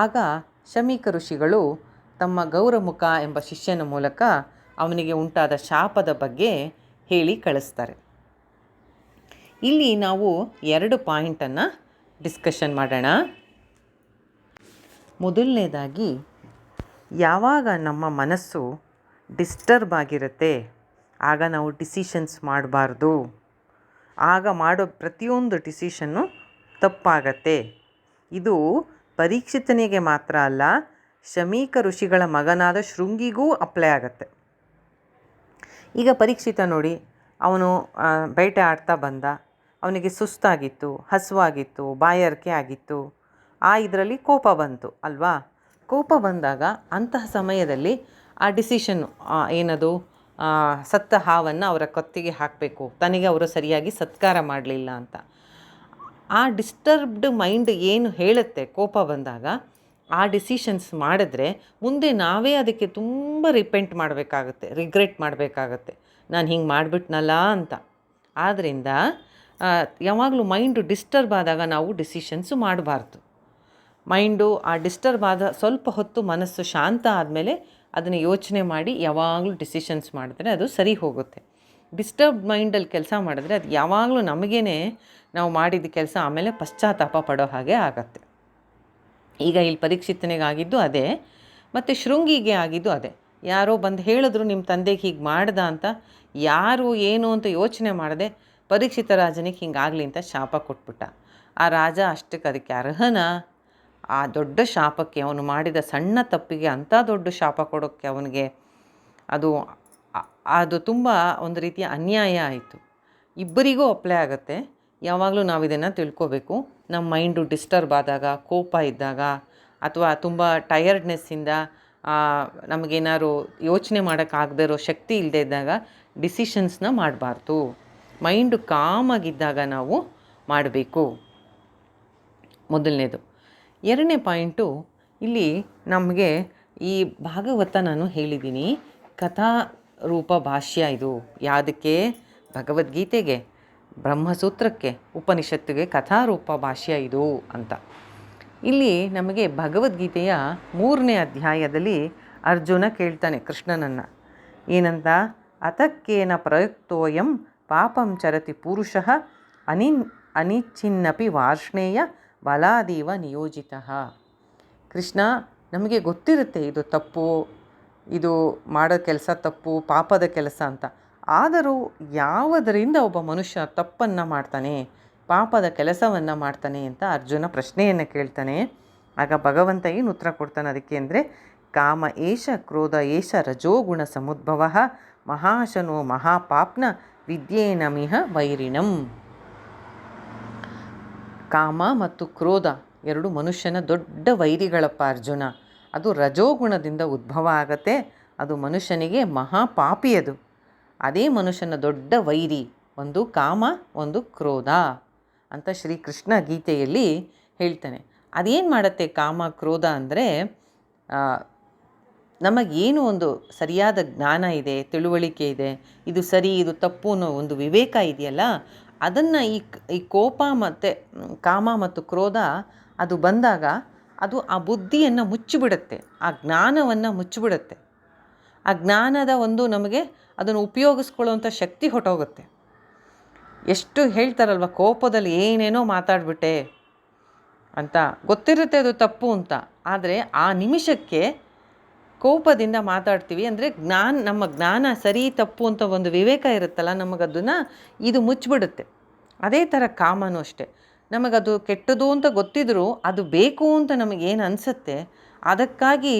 ಆಗ ಶಮೀಕ ಋಷಿಗಳು ತಮ್ಮ ಗೌರಮುಖ ಎಂಬ ಶಿಷ್ಯನ ಮೂಲಕ ಅವನಿಗೆ ಉಂಟಾದ ಶಾಪದ ಬಗ್ಗೆ ಹೇಳಿ ಕಳಿಸ್ತಾರೆ. ಇಲ್ಲಿ ನಾವು 2 ಪಾಯಿಂಟನ್ನು ಡಿಸ್ಕಷನ್ ಮಾಡೋಣ. ಮೊದಲನೇದಾಗಿ, ಯಾವಾಗ ನಮ್ಮ ಮನಸ್ಸು ಡಿಸ್ಟರ್ಬ್ ಆಗಿರುತ್ತೆ ಆಗ ನಾವು ಡಿಸಿಷನ್ಸ್ ಮಾಡಬಾರ್ದು. ಆಗ ಮಾಡೋ ಪ್ರತಿಯೊಂದು ಡಿಸಿಷನ್ನು ತಪ್ಪಾಗತ್ತೆ. ಇದು ಪರೀಕ್ಷಿತನಿಗೆ ಮಾತ್ರ ಅಲ್ಲ, ಶಮೀಕ ಋಷಿಗಳ ಮಗನಾದ ಶೃಂಗಿಗೂ ಅಪ್ಲೈ ಆಗತ್ತೆ. ಈಗ ಪರೀಕ್ಷಿತ ನೋಡಿ, ಅವನು ಬೇಟೆ ಆಡ್ತಾ ಬಂದ. ಅವನಿಗೆ ಸುಸ್ತಾಗಿತ್ತು, ಹಸುವಾಗಿತ್ತು, ಬಾಯಾರಿಕೆ ಆಗಿತ್ತು. ಇದರಲ್ಲಿ ಕೋಪ ಬಂತು ಅಲ್ವಾ? ಕೋಪ ಬಂದಾಗ ಅಂತಹ ಸಮಯದಲ್ಲಿ ಆ ಡಿಸಿಷನ್ನು ಏನದು, ಸತ್ತ ಹಾವನ್ನು ಅವರ ಕತ್ತಿಗೆ ಹಾಕಬೇಕು, ತನಗೆ ಅವರು ಸರಿಯಾಗಿ ಸತ್ಕಾರ ಮಾಡಲಿಲ್ಲ ಅಂತ. ಆ ಡಿಸ್ಟರ್ಬ್ಡ್ ಮೈಂಡ್ ಏನು ಹೇಳುತ್ತೆ ಕೋಪ ಬಂದಾಗ, ಆ ಡಿಸಿಷನ್ಸ್ ಮಾಡಿದ್ರೆ ಮುಂದೆ ನಾವೇ ಅದಕ್ಕೆ ತುಂಬ ರಿಪೆಂಟ್ ಮಾಡಬೇಕಾಗತ್ತೆ, ರಿಗ್ರೆಟ್ ಮಾಡಬೇಕಾಗತ್ತೆ, ನಾನು ಹಿಂಗೆ ಮಾಡಿಬಿಟ್ನಲ್ಲ ಅಂತ. ಆದ್ದರಿಂದ ಯಾವಾಗಲೂ ಮೈಂಡು ಡಿಸ್ಟರ್ಬ್ ಆದಾಗ ನಾವು ಡಿಸಿಷನ್ಸು ಮಾಡಬಾರ್ದು. ಮೈಂಡು ಡಿಸ್ಟರ್ಬ್ ಆದ ಸ್ವಲ್ಪ ಹೊತ್ತು ಮನಸ್ಸು ಶಾಂತ ಆದಮೇಲೆ ಅದನ್ನು ಯೋಚನೆ ಮಾಡಿ ಯಾವಾಗಲೂ ಡಿಸಿಷನ್ಸ್ ಮಾಡಿದ್ರೆ ಅದು ಸರಿ ಹೋಗುತ್ತೆ. ಡಿಸ್ಟರ್ಬ್ಡ್ ಮೈಂಡಲ್ಲಿ ಕೆಲಸ ಮಾಡಿದ್ರೆ ಅದು ಯಾವಾಗಲೂ ನಮಗೇ ನಾವು ಮಾಡಿದ ಕೆಲಸ ಆಮೇಲೆ ಪಶ್ಚಾತ್ತಾಪ ಪಡೋ ಹಾಗೆ ಆಗತ್ತೆ. ಈಗ ಇಲ್ಲಿ ಪರೀಕ್ಷಿತನಿಗಾಗಿದ್ದು ಅದೇ, ಮತ್ತು ಶೃಂಗಿಗೆ ಆಗಿದ್ದು ಅದೇ. ಯಾರೋ ಬಂದು ಹೇಳಿದ್ರು ನಿಮ್ಮ ತಂದೆಗೆ ಹೀಗೆ ಮಾಡ್ದ ಅಂತ, ಯಾರು ಏನು ಅಂತ ಯೋಚನೆ ಮಾಡದೆ ಪರೀಕ್ಷಿತ ರಾಜನಿಗೆ ಹಿಂಗಾಗಲಿ ಅಂತ ಶಾಪ ಕೊಟ್ಬಿಟ್ಟ. ಆ ರಾಜ ಅಷ್ಟಕ್ಕೆ ಅದಕ್ಕೆ ಅರ್ಹನ? ಆ ದೊಡ್ಡ ಶಾಪಕ್ಕೆ, ಅವನು ಮಾಡಿದ ಸಣ್ಣ ತಪ್ಪಿಗೆ ಅಂಥ ದೊಡ್ಡ ಶಾಪ ಕೊಡೋಕ್ಕೆ ಅವನಿಗೆ ಅದು ತುಂಬ ಒಂದು ರೀತಿಯ ಅನ್ಯಾಯ ಆಯಿತು. ಇಬ್ಬರಿಗೂ ಅಪ್ಲೈ ಆಗುತ್ತೆ. ಯಾವಾಗಲೂ ನಾವು ಇದನ್ನು ತಿಳ್ಕೋಬೇಕು. ನಮ್ಮ ಮೈಂಡು ಡಿಸ್ಟರ್ಬ್ ಆದಾಗ, ಕೋಪ ಇದ್ದಾಗ, ಅಥವಾ ತುಂಬ ಟಯರ್ಡ್ನೆಸ್ಸಿಂದ ನಮಗೇನಾದ್ರು ಯೋಚನೆ ಮಾಡೋಕ್ಕಾಗದೇ ಇರೋ ಶಕ್ತಿ ಇಲ್ಲದೆ ಇದ್ದಾಗ ಡಿಸಿಷನ್ಸ್ನ ಮಾಡಬಾರ್ದು. ಮೈಂಡು ಕಾಮಾಗಿದ್ದಾಗ ನಾವು ಮಾಡಬೇಕು, ಮೊದಲನೇದು. 2ನೇ ಪಾಯಿಂಟು, ಇಲ್ಲಿ ನಮಗೆ ಈ ಭಾಗವತ ನಾನು ಹೇಳಿದ್ದೀನಿ, ಕಥಾರೂಪ ಭಾಷ್ಯ ಇದು. ಯಾವುದಕ್ಕೆ? ಭಗವದ್ಗೀತೆಗೆ, ಬ್ರಹ್ಮಸೂತ್ರಕ್ಕೆ, ಉಪನಿಷತ್ತಿಗೆ ಕಥಾರೂಪ ಭಾಷ್ಯ ಇದು ಅಂತ. ಇಲ್ಲಿ ನಮಗೆ ಭಗವದ್ಗೀತೆಯ 3ನೇ ಅಧ್ಯಾಯದಲ್ಲಿ ಅರ್ಜುನ ಕೇಳ್ತಾನೆ ಕೃಷ್ಣನನ್ನು, ಏನಂತ? ಅತಕ್ಕೇನ ಪ್ರಯುಕ್ತೋಯಂ ಪಾಪಂ ಚರತಿ ಪುರುಷಃ ಅನಿಚ್ಛಿನ್ನಪಿ ವಾರ್ಷ್ಣೇಯ ಬಲಾದೀವ ನಿಯೋಜಿತ. ಕೃಷ್ಣ, ನಮಗೆ ಗೊತ್ತಿರುತ್ತೆ ಇದು ತಪ್ಪು, ಇದು ಮಾಡೋ ಕೆಲಸ ತಪ್ಪು, ಪಾಪದ ಕೆಲಸ ಅಂತ. ಆದರೂ ಯಾವುದರಿಂದ ಒಬ್ಬ ಮನುಷ್ಯ ತಪ್ಪನ್ನು ಮಾಡ್ತಾನೆ, ಪಾಪದ ಕೆಲಸವನ್ನು ಮಾಡ್ತಾನೆ ಅಂತ ಅರ್ಜುನ ಪ್ರಶ್ನೆಯನ್ನು ಕೇಳ್ತಾನೆ. ಆಗ ಭಗವಂತ ಏನು ಉತ್ತರ ಕೊಡ್ತಾನೆ ಅದಕ್ಕೆ ಅಂದರೆ, ಕಾಮ ಏಷ ಕ್ರೋಧ ಏಷ ರಜೋಗುಣ ಸಮುದ್ಭವ ಮಹಾಶನೋ ಮಹಾಪಾಪ್ನ ವಿದ್ಯೇನಮಿಹ ವೈರಿಣಂ. ಕಾಮ ಮತ್ತು ಕ್ರೋಧ 2 ಮನುಷ್ಯನ ದೊಡ್ಡ ವೈರಿಗಳಪ್ಪ ಅರ್ಜುನ. ಅದು ರಜೋಗುಣದಿಂದ ಉದ್ಭವ ಆಗತ್ತೆ. ಅದು ಮನುಷ್ಯನಿಗೆ ಮಹಾಪಾಪಿ. ಅದು ಅದೇ ಮನುಷ್ಯನ ದೊಡ್ಡ ವೈರಿ. ಒಂದು ಕಾಮ, ಒಂದು ಕ್ರೋಧ ಅಂತ ಶ್ರೀಕೃಷ್ಣ ಗೀತೆಯಲ್ಲಿ ಹೇಳ್ತಾನೆ. ಅದೇನು ಮಾಡುತ್ತೆ ಕಾಮ ಕ್ರೋಧ ಅಂದರೆ, ನಮಗೇನು ಒಂದು ಸರಿಯಾದ ಜ್ಞಾನ ಇದೆ, ತಿಳುವಳಿಕೆ ಇದೆ, ಇದು ಸರಿ ಇದು ತಪ್ಪು ಅನ್ನೋ ಒಂದು ವಿವೇಕ ಇದೆಯಲ್ಲ, ಅದನ್ನು ಈ ಕೋಪ ಮತ್ತು ಕಾಮ ಮತ್ತು ಕ್ರೋಧ ಅದು ಬಂದಾಗ ಅದು ಆ ಬುದ್ಧಿಯನ್ನು ಮುಚ್ಚಿಬಿಡುತ್ತೆ, ಆ ಜ್ಞಾನವನ್ನು ಮುಚ್ಚಿಬಿಡುತ್ತೆ. ಆ ಜ್ಞಾನದ ಒಂದು ನಮಗೆ ಅದನ್ನು ಉಪಯೋಗಿಸ್ಕೊಳ್ಳುವಂಥ ಶಕ್ತಿ ಹೊಟ್ಟೋಗುತ್ತೆ. ಎಷ್ಟು ಹೇಳ್ತಾರಲ್ವ, ಕೋಪದಲ್ಲಿ ಏನೇನೋ ಮಾತಾಡ್ಬಿಟ್ಟೆ ಅಂತ ಗೊತ್ತಿರುತ್ತೆ ಅದು ತಪ್ಪು ಅಂತ, ಆದರೆ ಆ ನಿಮಿಷಕ್ಕೆ ಕೋಪದಿಂದ ಮಾತಾಡ್ತೀವಿ ಅಂದರೆ ನಮ್ಮ ಜ್ಞಾನ ಸರಿ ತಪ್ಪು ಅಂತ ಒಂದು ವಿವೇಕ ಇರುತ್ತಲ್ಲ, ನಮಗದನ್ನು ಇದು ಮುಚ್ಚಿಬಿಡುತ್ತೆ. ಅದೇ ಥರ ಕಾಮನೂ ಅಷ್ಟೆ. ನಮಗದು ಕೆಟ್ಟದು ಅಂತ ಗೊತ್ತಿದ್ರೂ ಅದು ಬೇಕು ಅಂತ ನಮಗೇನು ಅನಿಸುತ್ತೆ, ಅದಕ್ಕಾಗಿ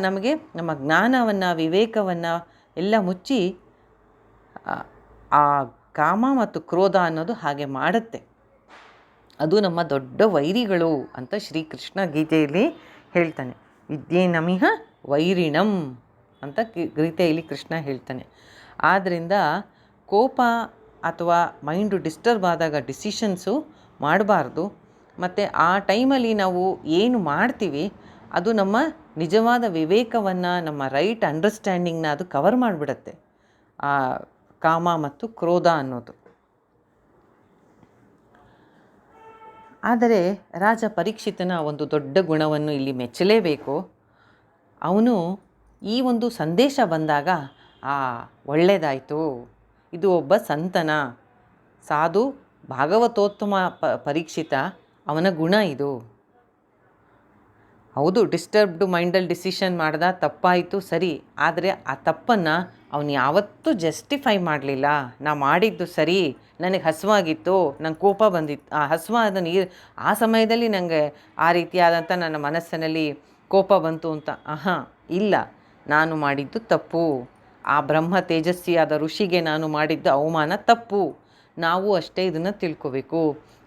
ನಮಗೆ ನಮ್ಮ ಜ್ಞಾನವನ್ನು ವಿವೇಕವನ್ನು ಎಲ್ಲ ಮುಚ್ಚಿ ಆ ಕಾಮ ಮತ್ತು ಕ್ರೋಧ ಅನ್ನೋದು ಹಾಗೆ ಮಾಡುತ್ತೆ. ಅದು ನಮ್ಮ ದೊಡ್ಡ ವೈರಿಗಳು ಅಂತ ಶ್ರೀಕೃಷ್ಣ ಗೀತೆಯಲ್ಲಿ ಹೇಳ್ತಾನೆ. ವಿದ್ಯೆ ನಮಿಹ ವೈರಿಣಂ ಅಂತ ಗೀತೆಯಲ್ಲಿ ಕೃಷ್ಣ ಹೇಳ್ತಾನೆ. ಆದ್ದರಿಂದ ಕೋಪ ಅಥವಾ ಮೈಂಡು ಡಿಸ್ಟರ್ಬ್ ಆದಾಗ ಡಿಸಿಷನ್ಸು ಮಾಡಬಾರ್ದು. ಮತ್ತು ಆ ಟೈಮಲ್ಲಿ ನಾವು ಏನು ಮಾಡ್ತೀವಿ ಅದು ನಮ್ಮ ನಿಜವಾದ ವಿವೇಕವನ್ನು, ನಮ್ಮ ರೈಟ್ ಅಂಡರ್ಸ್ಟ್ಯಾಂಡಿಂಗ್ನ ಅದು ಕವರ್ ಮಾಡಿಬಿಡತ್ತೆ, ಆ ಕಾಮ ಮತ್ತು ಕ್ರೋಧ ಅನ್ನೋದು. ಆದರೆ ರಾಜ ಪರೀಕ್ಷಿತನ ಒಂದು ದೊಡ್ಡ ಗುಣವನ್ನು ಇಲ್ಲಿ ಮೆಚ್ಚಲೇಬೇಕು. ಅವನು ಈ ಒಂದು ಸಂದೇಶ ಬಂದಾಗ ಒಳ್ಳೆಯದಾಯಿತು, ಇದು ಒಬ್ಬ ಸಂತನ ಸಾಧು ಭಾಗವತೋತ್ತಮ ಪರೀಕ್ಷಿತ, ಅವನ ಗುಣ ಇದು. ಹೌದು, ಡಿಸ್ಟರ್ಬ್ಡ್ ಮೈಂಡಲ್ಲಿ ಡಿಸಿಷನ್ ಮಾಡ್ದ, ತಪ್ಪಾಯಿತು ಸರಿ, ಆದರೆ ಆ ತಪ್ಪನ್ನು ಅವನು ಯಾವತ್ತೂ ಜಸ್ಟಿಫೈ ಮಾಡಲಿಲ್ಲ. ನಾ ಮಾಡಿದ್ದು ಸರಿ, ನನಗೆ ಹಸುವಾಗಿತ್ತು, ನಂಗೆ ಕೋಪ ಬಂದಿತ್ತು, ಆ ಹಸುವಾದ ನೀರು ಆ ಸಮಯದಲ್ಲಿ ನನಗೆ ಆ ರೀತಿಯಾದಂಥ ನನ್ನ ಮನಸ್ಸಿನಲ್ಲಿ ಕೋಪ ಬಂತು ಅಂತ ಇಲ್ಲ, ನಾನು ಮಾಡಿದ್ದು ತಪ್ಪು, ಆ ಬ್ರಹ್ಮ ತೇಜಸ್ವಿಯಾದ ಋಷಿಗೆ ನಾನು ಮಾಡಿದ್ದು ಅವಮಾನ ತಪ್ಪು. ನಾವು ಅಷ್ಟೇ ಇದನ್ನು ತಿಳ್ಕೋಬೇಕು.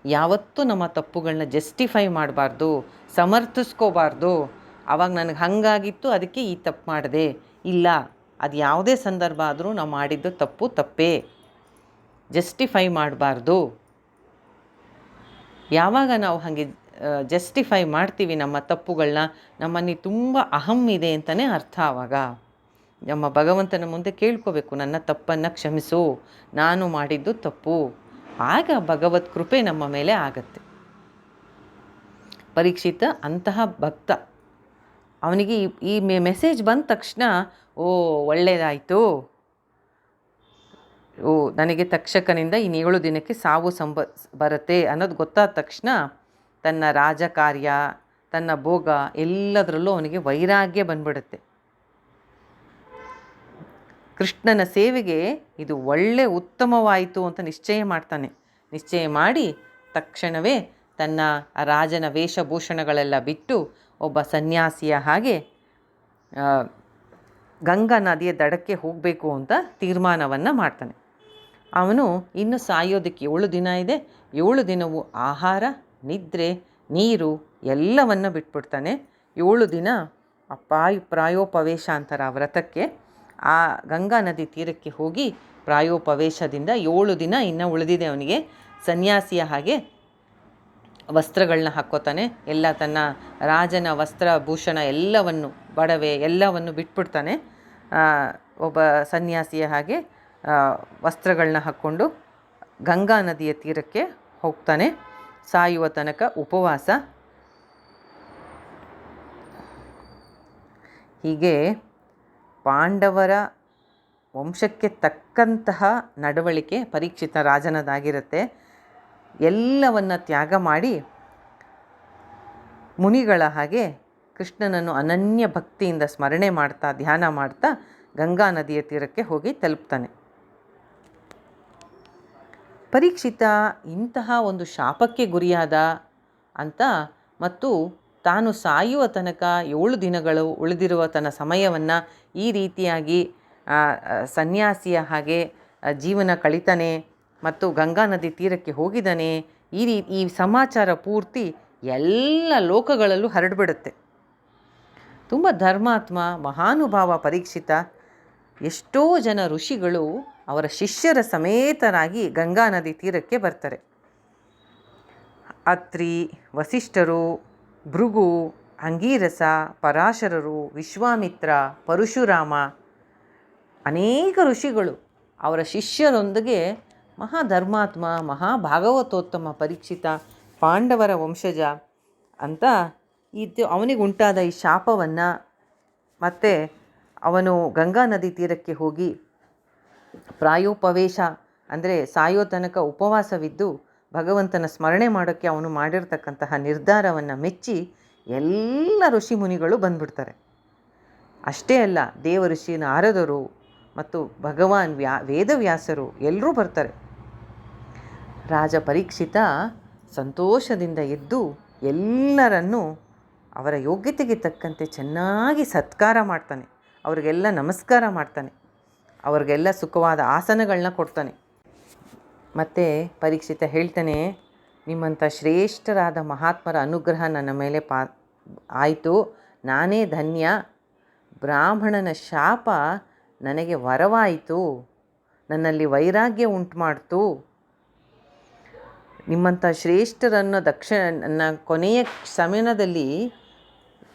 ಯಾವತ್ತೂ ನಮ್ಮ ತಪ್ಪುಗಳನ್ನ ಜಸ್ಟಿಫೈ ಮಾಡಬಾರ್ದು, ಸಮರ್ಥಿಸ್ಕೋಬಾರ್ದು. ಆವಾಗ ನನಗೆ ಹಾಗಾಗಿತ್ತು ಅದಕ್ಕೆ ಈ ತಪ್ಪು ಮಾಡಿದೆ, ಇಲ್ಲ, ಅದು ಯಾವುದೇ ಸಂದರ್ಭ ಆದರೂ ನಾವು ಮಾಡಿದ್ದು ತಪ್ಪೇ, ಜಸ್ಟಿಫೈ ಮಾಡಬಾರ್ದು. ಯಾವಾಗ ನಾವು ಹಾಗೆ ಜಸ್ಟಿಫೈ ಮಾಡ್ತೀವಿ ನಮ್ಮ ತಪ್ಪುಗಳನ್ನ, ನಮ್ಮಲ್ಲಿ ತುಂಬ ಅಹಂ ಇದೆ ಅಂತಲೇ ಅರ್ಥ. ಆವಾಗ ನಮ್ಮ ಭಗವಂತನ ಮುಂದೆ ಕೇಳ್ಕೋಬೇಕು, ನನ್ನ ತಪ್ಪನ್ನು ಕ್ಷಮಿಸು, ನಾನು ಮಾಡಿದ್ದು ತಪ್ಪು. ಆಗ ಭಗವತ್ ಕೃಪೆ ನಮ್ಮ ಮೇಲೆ ಆಗತ್ತೆ. ಪರೀಕ್ಷಿತ ಅಂತಹ ಭಕ್ತ. ಅವನಿಗೆ ಈ ಮೆಸೇಜ್ ಬಂದ ತಕ್ಷಣ ಒಳ್ಳೆಯದಾಯಿತು, ನನಗೆ ತಕ್ಷಕನಿಂದ ಇನ್ನು 7 ದಿನಕ್ಕೆ ಸಾವು ಬರುತ್ತೆ ಅನ್ನೋದು ಗೊತ್ತಾದ ತಕ್ಷಣ ತನ್ನ ರಾಜಕಾರ್ಯ, ತನ್ನ ಭೋಗ ಎಲ್ಲದರಲ್ಲೂ ಅವನಿಗೆ ವೈರಾಗ್ಯ ಬಂದ್ಬಿಡುತ್ತೆ. ಕೃಷ್ಣನ ಸೇವೆಗೆ ಇದು ಉತ್ತಮವಾಯಿತು ಅಂತ ನಿಶ್ಚಯ ಮಾಡ್ತಾನೆ. ನಿಶ್ಚಯ ಮಾಡಿ ತಕ್ಷಣವೇ ತನ್ನ ರಾಜನ ವೇಷಭೂಷಣಗಳೆಲ್ಲ ಬಿಟ್ಟು ಒಬ್ಬ ಸನ್ಯಾಸಿಯ ಹಾಗೆ ಗಂಗಾ ನದಿಯ ದಡಕ್ಕೆ ಹೋಗಬೇಕು ಅಂತ ತೀರ್ಮಾನವನ್ನು ಮಾಡ್ತಾನೆ. ಅವನು ಇನ್ನು ಸಾಯೋದಕ್ಕೆ 7 ದಿನ ಇದೆ. 7 ದಿನವೂ ಆಹಾರ, ನಿದ್ರೆ, ನೀರು ಎಲ್ಲವನ್ನು ಬಿಟ್ಬಿಡ್ತಾನೆ. 7 ದಿನ ಪ್ರಾಯೋಪವೇಶ ಅಂತಾರೆ ಆ ವ್ರತಕ್ಕೆ. ಆ ಗಂಗಾ ನದಿ ತೀರಕ್ಕೆ ಹೋಗಿ ಪ್ರಾಯೋಪವೇಶದಿಂದ 7 ದಿನ ಇನ್ನು ಉಳಿದಿದೆ ಅವನಿಗೆ. ಸನ್ಯಾಸಿಯ ಹಾಗೆ ವಸ್ತ್ರಗಳನ್ನ ಹಾಕ್ಕೋತಾನೆ. ಎಲ್ಲ ತನ್ನ ರಾಜನ ವಸ್ತ್ರಭೂಷಣ ಎಲ್ಲವನ್ನು, ಬಡವೆ ಎಲ್ಲವನ್ನು ಬಿಟ್ಬಿಡ್ತಾನೆ. ಒಬ್ಬ ಸನ್ಯಾಸಿಯ ಹಾಗೆ ವಸ್ತ್ರಗಳನ್ನ ಹಾಕ್ಕೊಂಡು ಗಂಗಾ ನದಿಯ ತೀರಕ್ಕೆ ಹೋಗ್ತಾನೆ. ಸಾಯುವ ತನಕ ಉಪವಾಸ. ಹೀಗೆ ಪಾಂಡವರ ವಂಶಕ್ಕೆ ತಕ್ಕಂತಹ ನಡವಳಿಕೆ ಪರೀಕ್ಷಿತ ರಾಜನದಾಗಿರುತ್ತೆ. ಎಲ್ಲವನ್ನ ತ್ಯಾಗ ಮಾಡಿ ಮುನಿಗಳ ಹಾಗೆ ಕೃಷ್ಣನನ್ನು ಅನನ್ಯ ಭಕ್ತಿಯಿಂದ ಸ್ಮರಣೆ ಮಾಡ್ತಾ, ಧ್ಯಾನ ಮಾಡ್ತಾ ಗಂಗಾ ನದಿಯ ತೀರಕ್ಕೆ ಹೋಗಿ ತಲುಪ್ತಾನೆ. ಪರೀಕ್ಷಿತ ಇಂತಹ ಒಂದು ಶಾಪಕ್ಕೆ ಗುರಿಯಾದ ಅಂತ ಮತ್ತು ತಾನು ಸಾಯುವ ತನಕ 7 ದಿನಗಳು ಉಳಿದಿರುವ ತನ್ನ ಸಮಯವನ್ನು ಈ ರೀತಿಯಾಗಿ ಸನ್ಯಾಸಿಯ ಹಾಗೆ ಜೀವನ ಕಳೀತಾನೆ ಮತ್ತು ಗಂಗಾ ನದಿ ತೀರಕ್ಕೆ ಹೋಗಿದ್ದಾನೆ. ಈ ಸಮಾಚಾರ ಪೂರ್ತಿ ಎಲ್ಲ ಲೋಕಗಳಲ್ಲೂ ಹರಡಿಬಿಡುತ್ತೆ. ತುಂಬ ಧರ್ಮಾತ್ಮ, ಮಹಾನುಭಾವ ಪರೀಕ್ಷಿತ. ಎಷ್ಟೋ ಜನ ಋಷಿಗಳು ಅವರ ಶಿಷ್ಯರ ಸಮೇತರಾಗಿ ಗಂಗಾ ನದಿ ತೀರಕ್ಕೆ ಬರ್ತಾರೆ. ಅತ್ರಿ, ವಸಿಷ್ಠರು, ಭೃಗು, ಅಂಗೀರಸ, ಪರಾಶರರು, ವಿಶ್ವಾಮಿತ್ರ, ಪರಶುರಾಮ, ಅನೇಕ ಋಷಿಗಳು ಅವರ ಶಿಷ್ಯರೊಂದಿಗೆ ಮಹಾಧರ್ಮಾತ್ಮ, ಮಹಾಭಾಗವತೋತ್ತಮ ಪರೀಕ್ಷಿತ, ಪಾಂಡವರ ವಂಶಜ ಅಂತ ಅವನಿಗುಂಟಾದ ಈ ಶಾಪವನ್ನು ಮತ್ತು ಅವನು ಗಂಗಾ ನದಿ ತೀರಕ್ಕೆ ಹೋಗಿ ಪ್ರಾಯೋಪವೇಶ ಅಂದರೆ ಸಾಯೋ ತನಕ ಉಪವಾಸವಿದ್ದು ಭಗವಂತನ ಸ್ಮರಣೆ ಮಾಡೋಕ್ಕೆ ಅವನು ಮಾಡಿರ್ತಕ್ಕಂತಹ ನಿರ್ಧಾರವನ್ನು ಮೆಚ್ಚಿ ಎಲ್ಲ ಋಷಿ ಮುನಿಗಳು ಬಂದ್ಬಿಡ್ತಾರೆ. ಅಷ್ಟೇ ಅಲ್ಲ, ದೇವಋಷಿ ನಾರದರು ಮತ್ತು ಭಗವಾನ್ ವೇದವ್ಯಾಸರು ಎಲ್ಲರೂ ಬರ್ತಾರೆ. ರಾಜ ಪರೀಕ್ಷಿತ ಸಂತೋಷದಿಂದ ಎದ್ದು ಎಲ್ಲರನ್ನೂ ಅವರ ಯೋಗ್ಯತೆಗೆ ತಕ್ಕಂತೆ ಚೆನ್ನಾಗಿ ಸತ್ಕಾರ ಮಾಡ್ತಾನೆ. ಅವ್ರಿಗೆಲ್ಲ ನಮಸ್ಕಾರ ಮಾಡ್ತಾನೆ. ಅವ್ರಿಗೆಲ್ಲ ಸುಖವಾದ ಆಸನಗಳನ್ನ ಕೊಡ್ತಾನೆ. ಮತ್ತು ಪರೀಕ್ಷಿತ ಹೇಳ್ತಾನೆ, ನಿಮ್ಮಂಥ ಶ್ರೇಷ್ಠರಾದ ಮಹಾತ್ಮರ ಅನುಗ್ರಹ ನನ್ನ ಮೇಲೆ ಆಯಿತು, ನಾನೇ ಧನ್ಯ. ಬ್ರಾಹ್ಮಣನ ಶಾಪ ನನಗೆ ವರವಾಯಿತು, ನನ್ನಲ್ಲಿ ವೈರಾಗ್ಯ ಉಂಟು ಮಾಡ್ತು. ನಿಮ್ಮಂಥ ಶ್ರೇಷ್ಠರನ್ನು ನನ್ನ ಕೊನೆಯ ಸಮಯದಲ್ಲಿ,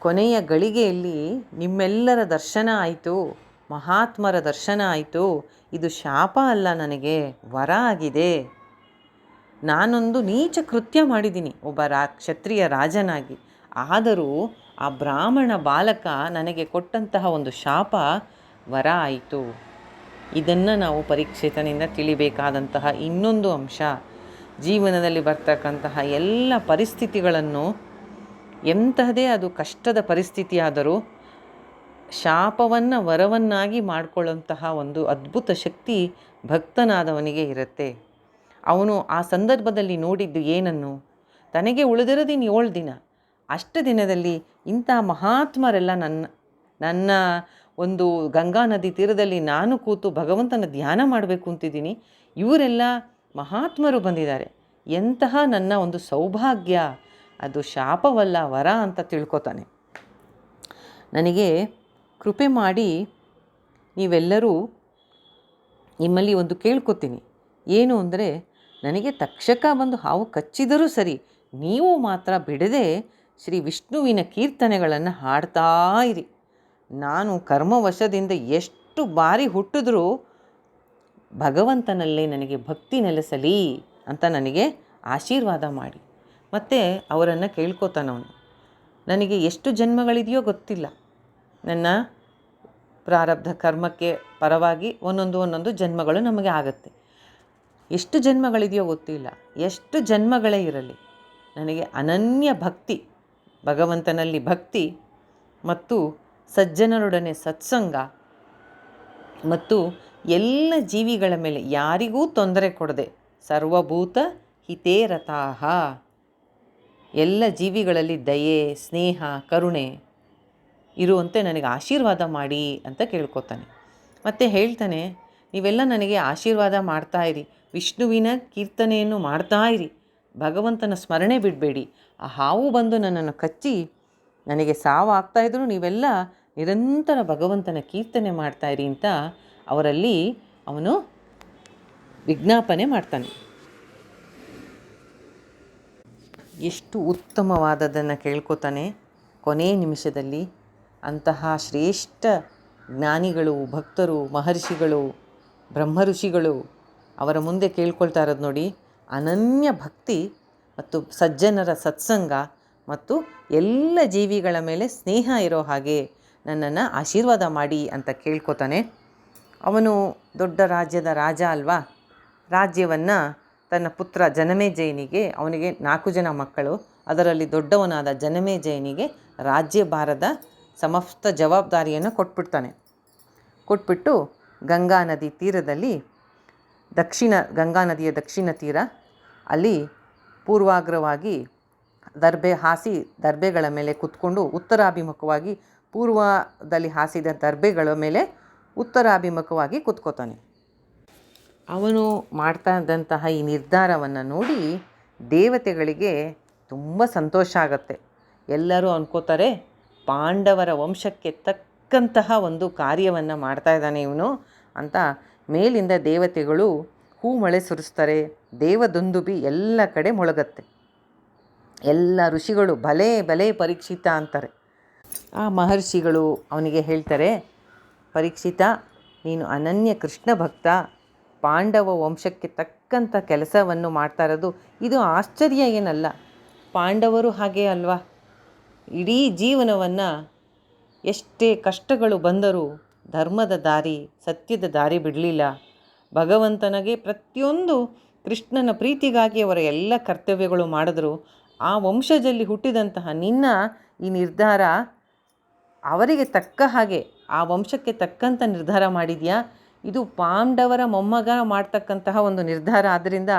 ಕೊನೆಯ ಗಳಿಗೆಯಲ್ಲಿ ನಿಮ್ಮೆಲ್ಲರ ದರ್ಶನ ಆಯಿತು, ಮಹಾತ್ಮರ ದರ್ಶನ ಆಯಿತು. ಇದು ಶಾಪ ಅಲ್ಲ, ನನಗೆ ವರ ಆಗಿದೆ. ನಾನೊಂದು ನೀಚ ಕೃತ್ಯ ಮಾಡಿದ್ದೀನಿ ಒಬ್ಬ ಕ್ಷತ್ರಿಯ ರಾಜನಾಗಿ. ಆದರೂ ಆ ಬ್ರಾಹ್ಮಣ ಬಾಲಕ ನನಗೆ ಕೊಟ್ಟಂತಹ ಒಂದು ಶಾಪ ವರ ಆಯಿತು. ಇದನ್ನು ನಾವು ಪರೀಕ್ಷಿತನಿಂದ ತಿಳಿಬೇಕಾದಂತಹ ಇನ್ನೊಂದು ಅಂಶ. ಜೀವನದಲ್ಲಿ ಬರ್ತಕ್ಕಂತಹ ಎಲ್ಲ ಪರಿಸ್ಥಿತಿಗಳನ್ನು, ಎಂತಹದೇ ಅದು ಕಷ್ಟದ ಪರಿಸ್ಥಿತಿಯಾದರೂ ಶಾಪವನ್ನು ವರವನ್ನಾಗಿ ಮಾಡಿಕೊಳ್ಳುವಂತಹ ಒಂದು ಅದ್ಭುತ ಶಕ್ತಿ ಭಕ್ತನಾದವನಿಗೆ ಇರುತ್ತೆ. ಅವನು ಆ ಸಂದರ್ಭದಲ್ಲಿ ನೋಡಿದ್ದು ಏನನ್ನು? ತನಗೆ ಉಳಿದಿರೋದಿನ 7 ದಿನ. ಅಷ್ಟು ದಿನದಲ್ಲಿ ಇಂಥ ಮಹಾತ್ಮರೆಲ್ಲ ನನ್ನ ಒಂದು ಗಂಗಾ ನದಿ ತೀರದಲ್ಲಿ ನಾನು ಕೂತು ಭಗವಂತನ ಧ್ಯಾನ ಮಾಡಬೇಕು ಅಂತಿದ್ದೀನಿ. ಇವರೆಲ್ಲ ಮಹಾತ್ಮರು ಬಂದಿದ್ದಾರೆ. ಎಂತಹ ನನ್ನ ಒಂದು ಸೌಭಾಗ್ಯ, ಅದು ಶಾಪವಲ್ಲ, ವರ ಅಂತ ತಿಳ್ಕೊತಾನೆ. ನನಗೆ ಕೃಪೆ ಮಾಡಿ ನೀವೆಲ್ಲರೂ, ನಿಮ್ಮಲ್ಲಿ ಒಂದು ಕೇಳ್ಕೊತೀನಿ. ಏನು ಅಂದರೆ, ನನಗೆ ತಕ್ಷಕ ಬಂದು ಹಾವು ಕಚ್ಚಿದರೂ ಸರಿ, ನೀವು ಮಾತ್ರ ಬಿಡದೆ ಶ್ರೀ ವಿಷ್ಣುವಿನ ಕೀರ್ತನೆಗಳನ್ನು ಹಾಡ್ತಾ ಇರಿ. ನಾನು ಕರ್ಮವಶದಿಂದ ಎಷ್ಟು ಬಾರಿ ಹುಟ್ಟಿದ್ರೂ ಭಗವಂತನಲ್ಲೇ ನನಗೆ ಭಕ್ತಿ ನೆಲೆಸಲಿ ಅಂತ ನನಗೆ ಆಶೀರ್ವಾದ ಮಾಡಿ. ಮತ್ತು ಅವರನ್ನು ಕೇಳ್ಕೊತಾನವನು, ನನಗೆ ಎಷ್ಟು ಜನ್ಮಗಳಿದೆಯೋ ಗೊತ್ತಿಲ್ಲ. ನನ್ನ ಪ್ರಾರಬ್ಧ ಕರ್ಮಕ್ಕೆ ಪರವಾಗಿ ಒಂದೊಂದು ಜನ್ಮಗಳು ನಮಗೆ ಆಗುತ್ತೆ. ಎಷ್ಟು ಜನ್ಮಗಳಿದೆಯೋ ಗೊತ್ತಿಲ್ಲ. ಎಷ್ಟು ಜನ್ಮಗಳೇ ಇರಲಿ, ನನಗೆ ಅನನ್ಯ ಭಕ್ತಿ, ಭಗವಂತನಲ್ಲಿ ಭಕ್ತಿ ಮತ್ತು ಸಜ್ಜನರೊಡನೆ ಸತ್ಸಂಗ ಮತ್ತು ಎಲ್ಲ ಜೀವಿಗಳ ಮೇಲೆ ಯಾರಿಗೂ ತೊಂದರೆ ಕೊಡದೆ ಸರ್ವಭೂತ ಹಿತೇ ರತಾಹ, ಎಲ್ಲ ಜೀವಿಗಳಲ್ಲಿ ದಯೆ, ಸ್ನೇಹ, ಕರುಣೆ ಇರುವಂತೆ ನನಗೆ ಆಶೀರ್ವಾದ ಮಾಡಿ ಅಂತ ಕೇಳ್ಕೊತಾನೆ. ಮತ್ತು ಹೇಳ್ತಾನೆ, ನೀವೆಲ್ಲ ನನಗೆ ಆಶೀರ್ವಾದ ಮಾಡ್ತಾಯಿರಿ, ವಿಷ್ಣುವಿನ ಕೀರ್ತನೆಯನ್ನು ಮಾಡ್ತಾಯಿರಿ, ಭಗವಂತನ ಸ್ಮರಣೆ ಬಿಡಬೇಡಿ. ಆ ಹಾವು ಬಂದು ನನ್ನನ್ನು ಕಚ್ಚಿ ನನಗೆ ಸಾವು ಆಗ್ತಾಯಿದ್ರು ನೀವೆಲ್ಲ ನಿರಂತರ ಭಗವಂತನ ಕೀರ್ತನೆ ಮಾಡ್ತಾಯಿರಿ ಅಂತ ಅವರಲ್ಲಿ ಅವನು ವಿಜ್ಞಾಪನೆ ಮಾಡ್ತಾನೆ. ಎಷ್ಟು ಉತ್ತಮವಾದದ್ದನ್ನು ಕೇಳ್ಕೊತಾನೆ. ಕೊನೆಯ ನಿಮಿಷದಲ್ಲಿ ಅಂತಹ ಶ್ರೇಷ್ಠ ಜ್ಞಾನಿಗಳು, ಭಕ್ತರು, ಮಹರ್ಷಿಗಳು, ಬ್ರಹ್ಮ ಋಷಿಗಳು ಅವರ ಮುಂದೆ ಕೇಳ್ಕೊಳ್ತಾ ಇರೋದು ನೋಡಿ, ಅನನ್ಯ ಭಕ್ತಿ ಮತ್ತು ಸಜ್ಜನರ ಸತ್ಸಂಗ ಮತ್ತು ಎಲ್ಲ ಜೀವಿಗಳ ಮೇಲೆ ಸ್ನೇಹ ಇರೋ ಹಾಗೆ ನನ್ನನ್ನು ಆಶೀರ್ವಾದ ಮಾಡಿ ಅಂತ ಕೇಳ್ಕೊತಾನೆ. ಅವನು ದೊಡ್ಡ ರಾಜ್ಯದ ರಾಜ ಅಲ್ವಾ. ರಾಜ್ಯವನ್ನು ತನ್ನ ಪುತ್ರ ಜನಮೇಜಯನಿಗೆ, ಅವನಿಗೆ 4 ಜನ ಮಕ್ಕಳು, ಅದರಲ್ಲಿ ದೊಡ್ಡವನಾದ ಜನಮೇಜಯನಿಗೆ ರಾಜ್ಯಭಾರದ ಸಮಸ್ತ ಜವಾಬ್ದಾರಿಯನ್ನು ಕೊಟ್ಬಿಟ್ಟು ಗಂಗಾ ನದಿ ತೀರದಲ್ಲಿ ಗಂಗಾ ನದಿಯ ದಕ್ಷಿಣ ತೀರ, ಅಲ್ಲಿ ಪೂರ್ವಾಗ್ರವಾಗಿ ದರ್ಬೆಗಳ ಮೇಲೆ ಕುತ್ಕೊಂಡು ಉತ್ತರಾಭಿಮುಖವಾಗಿ, ಪೂರ್ವದಲ್ಲಿ ಹಾಸಿದ ದರ್ಬೆಗಳ ಮೇಲೆ ಉತ್ತರಾಭಿಮುಖವಾಗಿ ಕುತ್ಕೋತಾನೆ. ಅವನು ಮಾಡ್ತಾ ಇದ್ದಂತಹ ಈ ನಿರ್ಧಾರವನ್ನು ನೋಡಿ ದೇವತೆಗಳಿಗೆ ತುಂಬ ಸಂತೋಷ ಆಗುತ್ತೆ. ಎಲ್ಲರೂ ಅನ್ಕೋತಾರೆ, ಪಾಂಡವರ ವಂಶಕ್ಕೆ ತಕ್ಕಂತಹ ಒಂದು ಕಾರ್ಯವನ್ನು ಮಾಡ್ತಾ ಇದ್ದಾನೆ ಇವನು ಅಂತ ಮೇಲಿಂದ ದೇವತೆಗಳು ಹೂ ಮಳೆ ಸುರಿಸ್ತಾರೆ. ದೇವದುಂದುಬಿ ಎಲ್ಲ ಕಡೆ ಮೊಳಗತ್ತೆ. ಎಲ್ಲ ಋಷಿಗಳು ಭಲೇ ಭಲೇ ಪರೀಕ್ಷಿತ ಅಂತಾರೆ. ಆ ಮಹರ್ಷಿಗಳು ಅವನಿಗೆ ಹೇಳ್ತಾರೆ, ಪರೀಕ್ಷಿತ, ನೀನು ಅನನ್ಯ ಕೃಷ್ಣ ಭಕ್ತ, ಪಾಂಡವ ವಂಶಕ್ಕೆ ತಕ್ಕಂಥ ಕೆಲಸವನ್ನು ಮಾಡ್ತಾ ಇರೋದು ಇದು ಆಶ್ಚರ್ಯ ಏನಲ್ಲ. ಪಾಂಡವರು ಹಾಗೆ ಅಲ್ವಾ, ಇಡೀ ಜೀವನವನ್ನು ಎಷ್ಟೇ ಕಷ್ಟಗಳು ಬಂದರೂ ಧರ್ಮದ ದಾರಿ, ಸತ್ಯದ ದಾರಿ ಬಿಡಲಿಲ್ಲ. ಭಗವಂತನಿಗೆ ಪ್ರತಿಯೊಂದು ಕೃಷ್ಣನ ಪ್ರೀತಿಗಾಗಿ ಅವರ ಎಲ್ಲ ಕರ್ತವ್ಯಗಳು ಮಾಡಿದ್ರು. ಆ ವಂಶದಲ್ಲಿ ಹುಟ್ಟಿದಂತಹ ನಿನ್ನ ಈ ನಿರ್ಧಾರ ಅವರಿಗೆ ತಕ್ಕ ಹಾಗೆ, ಆ ವಂಶಕ್ಕೆ ತಕ್ಕಂಥ ನಿರ್ಧಾರ ಮಾಡಿದೆಯಾ. ಇದು ಪಾಂಡವರ ಮೊಮ್ಮಗ ಮಾಡ್ತಕ್ಕಂತಹ ಒಂದು ನಿರ್ಧಾರ. ಆದ್ದರಿಂದ